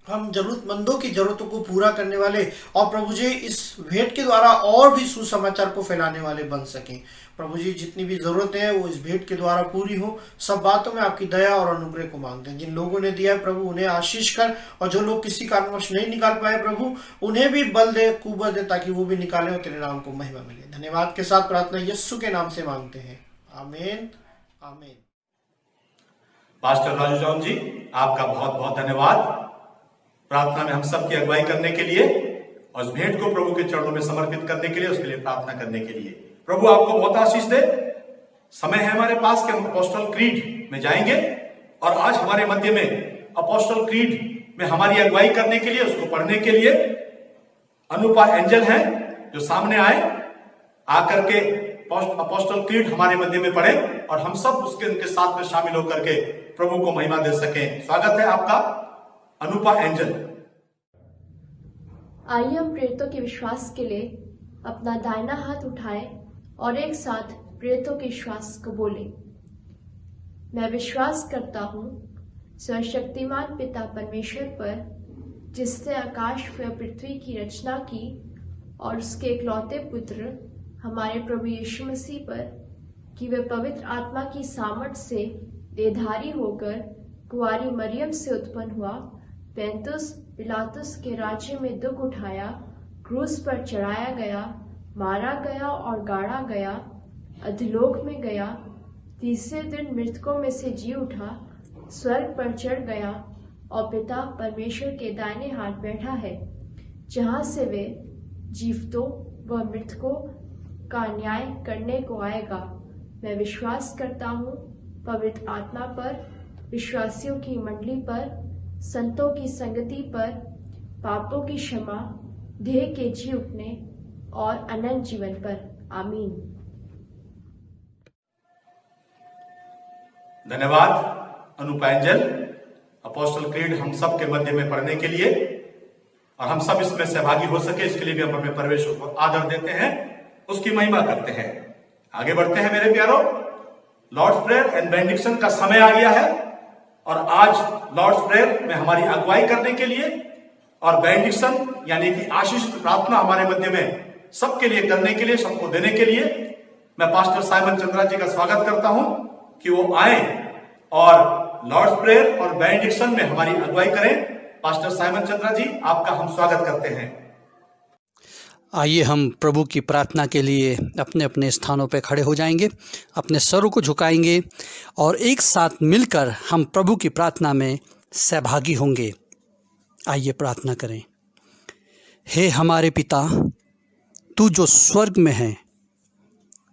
हम जरूरतमंदों की जरूरतों को पूरा करने वाले, और प्रभु जी इस भेंट के द्वारा और भी सुसमाचार को फैलाने वाले बन सकें। प्रभु जी जितनी भी जरूरतें हैं वो इस भेंट के द्वारा पूरी हो। सब बातों में आपकी दया और अनुग्रह को मांगते हैं। जिन लोगों ने दिया है प्रभु उन्हें आशीष कर, और जो लोग किसी कारणवश नहीं निकाल पाए प्रभु उन्हें भी बल दे, कुवत दे, ताकि वो भी निकालें और तेरे नाम को महिमा मिले। धन्यवाद के साथ प्रार्थना यीशु के नाम से मांगते हैं, आमीन आमीन। पास्टर राजू जॉन जी, आपका बहुत बहुत धन्यवाद प्रार्थना में हम सब की अगुवाई करने के लिए और इस भेंट को प्रभु के चरणों में समर्पित करने के लिए, उसके लिए प्रार्थना करने के लिए। प्रभु आपको बहुत आशीष दे। समय है हमारे पास कि हम अपोस्टल क्रीड में जाएंगे, और आज हमारे मध्य में अपोस्टल क्रीड में हमारी अगुवाई करने के लिए, उसको पढ़ने के लिए अनुपा एंजल हैं जो सामने आए, आकर के अपोस्टल क्रीड हमारे मध्य में पढ़े और हम सब उनके साथ में शामिल होकर के प्रभु को महिमा दे सकें। स्वागत है आपका अनुपा एंजल। आइए हम प्रेरितों के विश्वास के लिए अपना दाहिना हाथ उठाएं और एक साथ प्रेरितों के विश्वास को बोलें। मैं विश्वास करता हूँ सर्वशक्तिमान पिता परमेश्वर पर, जिसने आकाश व पृथ्वी की रचना की, और उसके इकलौते पुत्र हमारे प्रभु यीशु मसीह पर, कि वह पवित्र आत्मा की सामर्थ से देहधारी होकर कुंवारी मरियम से उत्पन्न हुआ, पैंतुस पिलातुस के राज्य में दुख उठाया, क्रूस पर चढ़ाया गया, मारा गया और गाड़ा गया, अधोलोक में गया, तीसरे दिन मृतकों में से जी उठा, स्वर्ग पर चढ़ गया और पिता परमेश्वर के दाहिने हाथ बैठा है, जहाँ से वे जीवतों व मृतकों का न्याय करने को आएगा। मैं विश्वास करता हूँ पवित्र आत्मा पर, विश्वासियों की मंडली पर, संतों की संगति पर, पापों की क्षमा, देह के जी उठने और अनंत जीवन पर। आमीन। धन्यवाद अनुपा एंजल, अपोस्टल क्रीड हम सब के मध्य में पढ़ने के लिए, और हम सब इसमें सहभागी हो सके इसके लिए भी हम अपने परमेश्वर को आदर देते हैं, उसकी महिमा करते हैं। आगे बढ़ते हैं मेरे प्यारो। लॉर्ड्स प्रेयर एंड बेनेडिक्शन का समय आ गया है, और आज लॉर्ड्स प्रेयर में हमारी अगुवाई करने के लिए और बेनेडिक्शन यानी कि आशीषित प्रार्थना हमारे मध्य में सबके लिए करने के लिए, सबको देने के लिए मैं पास्टर साइमन चंद्रा जी का स्वागत करता हूं कि वो आए और लॉर्ड्स प्रेयर और बेनेडिक्शन में हमारी अगुवाई करें। पास्टर साइमन चंद्रा जी, आपका हम स्वागत करते हैं। आइए हम प्रभु की प्रार्थना के लिए अपने अपने स्थानों पर खड़े हो जाएंगे, अपने सरों को झुकाएंगे और एक साथ मिलकर हम प्रभु की प्रार्थना में सहभागी होंगे। आइए प्रार्थना करें। हे हमारे पिता, तू जो स्वर्ग में है,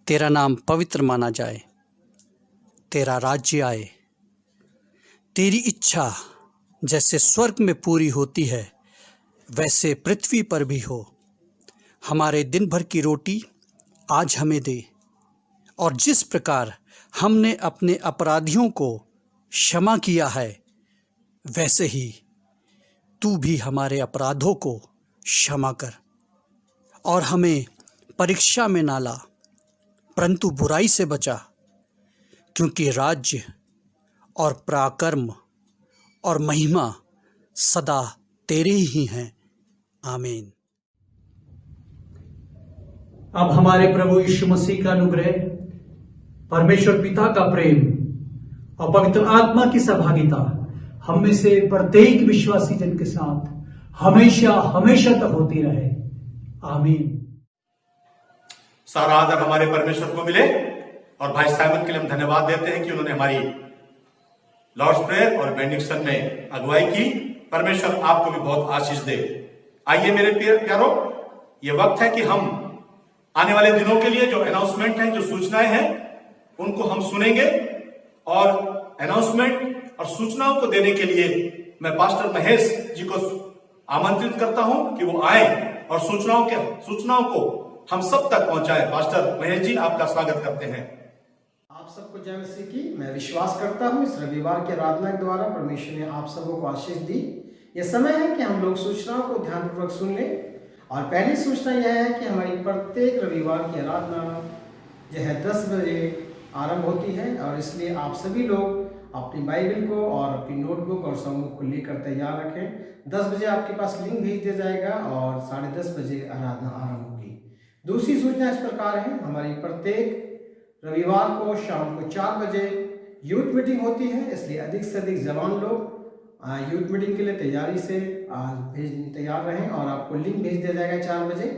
तेरा नाम पवित्र माना जाए, तेरा राज्य आए, तेरी इच्छा जैसे स्वर्ग में पूरी होती है वैसे पृथ्वी पर भी हो। हमारे दिन भर की रोटी आज हमें दे, और जिस प्रकार हमने अपने अपराधियों को क्षमा किया है, वैसे ही तू भी हमारे अपराधों को क्षमा कर, और हमें परीक्षा में ना ला, परंतु बुराई से बचा, क्योंकि राज्य और पराक्रम और महिमा सदा तेरे ही हैं। आमीन। अब हमारे प्रभु यीशु मसीह का अनुग्रह, परमेश्वर पिता का प्रेम और पवित्र आत्मा की सहभागिता हम में से प्रत्येक विश्वासी जन के साथ हमेशा हमेशा तक होती रहे। आमीन। सारा आदर हमारे परमेश्वर को मिले और भाई साइमन के लिए हम धन्यवाद देते हैं कि उन्होंने हमारी लॉर्ड्स प्रेयर और बेनिडिक्शन में अगुवाई की। परमेश्वर आपको भी बहुत आशीष दे। आइए मेरे प्यारो, ये वक्त है कि हम आने वाले दिनों के लिए जो अनाउंसमेंट हैं, जो सूचनाएं हैं, उनको हम सुनेंगे। और अनाउंसमेंट और सूचनाओं को देने के लिए मैं पास्टर महेश जी को आमंत्रित करता हूं कि वो आए और सूचनाओं को हम सब तक पहुंचाए। पास्टर महेश जी, आपका स्वागत करते हैं। आप सबको जय मसीह की। मैं विश्वास करता हूँ इस रविवार के आराधना के द्वारा परमेश्वर ने आप सबको आशीष दी। ये समय है कि हम लोग सूचनाओं को ध्यानपूर्वक सुन लें। और पहली सूचना यह है कि हमारी प्रत्येक रविवार की आराधना जो है 10 बजे आरंभ होती है, और इसलिए आप सभी लोग अपनी बाइबल को और अपनी नोटबुक और समूह को लेकर तैयार रखें। 10 बजे आपके पास लिंक भेज दिया जाएगा और 10:30 बजे आराधना आरंभ होगी। दूसरी सूचना इस प्रकार है, हमारी प्रत्येक रविवार को शाम को 4 बजे यूथ मीटिंग होती है, इसलिए अधिक से अधिक जवान लोग यूथ मीटिंग के लिए तैयारी से तैयार रहें और आपको लिंक भेज दिया जाएगा 4 बजे।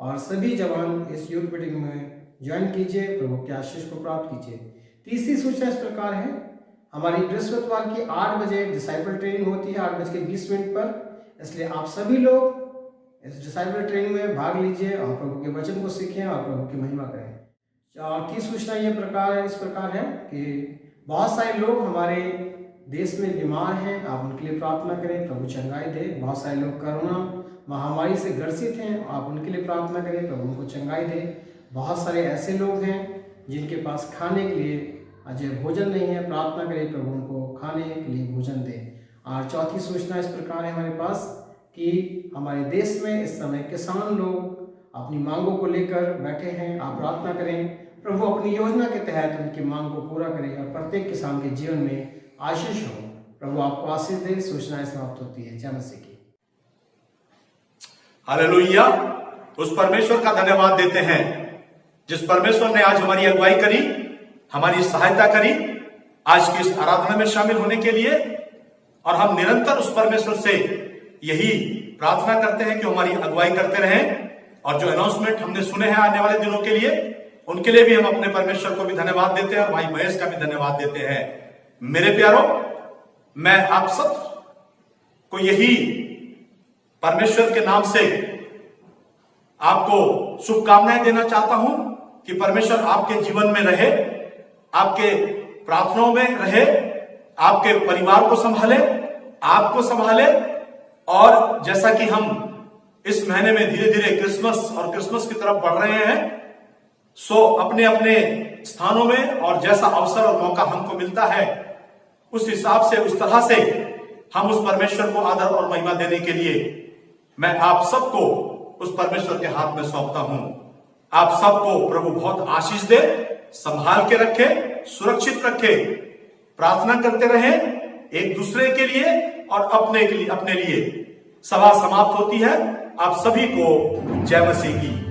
और सभी जवान इस यूथ मीटिंग में ज्वाइन कीजिए, प्रभु के आशीष को प्राप्त कीजिए। तीसरी सूचना इस प्रकार है, हमारी बृहस्पतिवार की 8 बजे डिसाइपल ट्रेनिंग होती है 8:20 पर, इसलिए आप सभी लोग इस डिसाइपल ट्रेनिंग में भाग लीजिए और प्रभु के वचन को सीखें और प्रभु की महिमा करें। चौथी सूचना इस प्रकार है कि बहुत सारे लोग हमारे देश में बीमार हैं, आप उनके लिए प्रार्थना करें, प्रभु चंगाई दे। बहुत सारे लोग कोरोना महामारी से ग्रसित हैं, आप उनके लिए प्रार्थना करें, प्रभु उनको चंगाई दे। बहुत सारे ऐसे लोग हैं जिनके पास खाने के लिए अजय भोजन नहीं है, प्रार्थना करें, प्रभु उनको खाने के लिए भोजन दे। और चौथी सूचना इस प्रकार है हमारे पास कि हमारे देश में इस समय किसान लोग अपनी मांगों को लेकर बैठे हैं, आप प्रार्थना करें, प्रभु अपनी योजना के तहत उनकी मांग को पूरा करें और प्रत्येक किसान के जीवन में आशीष हो। प्रभु आपको आशीष दे। सूचनाएं समाप्त होती है। जय मसीह की। हालेलुया। उस परमेश्वर का धन्यवाद देते हैं जिस परमेश्वर ने आज हमारी अगुवाई करी, हमारी सहायता करी आज की इस आराधना में शामिल होने के लिए। और हम निरंतर उस परमेश्वर से यही प्रार्थना करते हैं कि हमारी अगुवाई करते रहें। और जो अनाउंसमेंट हमने सुने हैं आने वाले दिनों के लिए, उनके लिए भी हम अपने परमेश्वर को भी धन्यवाद देते हैं और भाई महेश का भी धन्यवाद देते हैं। मेरे प्यारो, मैं आप सब को यही परमेश्वर के नाम से आपको शुभकामनाएं देना चाहता हूं कि परमेश्वर आपके जीवन में रहे, आपके प्रार्थनाओं में रहे, आपके परिवार को संभाले, आपको संभाले। और जैसा कि हम इस महीने में धीरे धीरे क्रिसमस की तरफ बढ़ रहे हैं, सो अपने अपने स्थानों में और जैसा अवसर और मौका हमको मिलता है उस हिसाब से, उस तरह से हम उस परमेश्वर को आदर और महिमा देने के लिए मैं आप सबको उस परमेश्वर के हाथ में सौंपता हूं। आप सबको प्रभु बहुत आशीष दे, संभाल के रखे, सुरक्षित रखे। प्रार्थना करते रहें एक दूसरे के लिए और अपने लिए। सभा समाप्त होती है। आप सभी को जय मसीह की।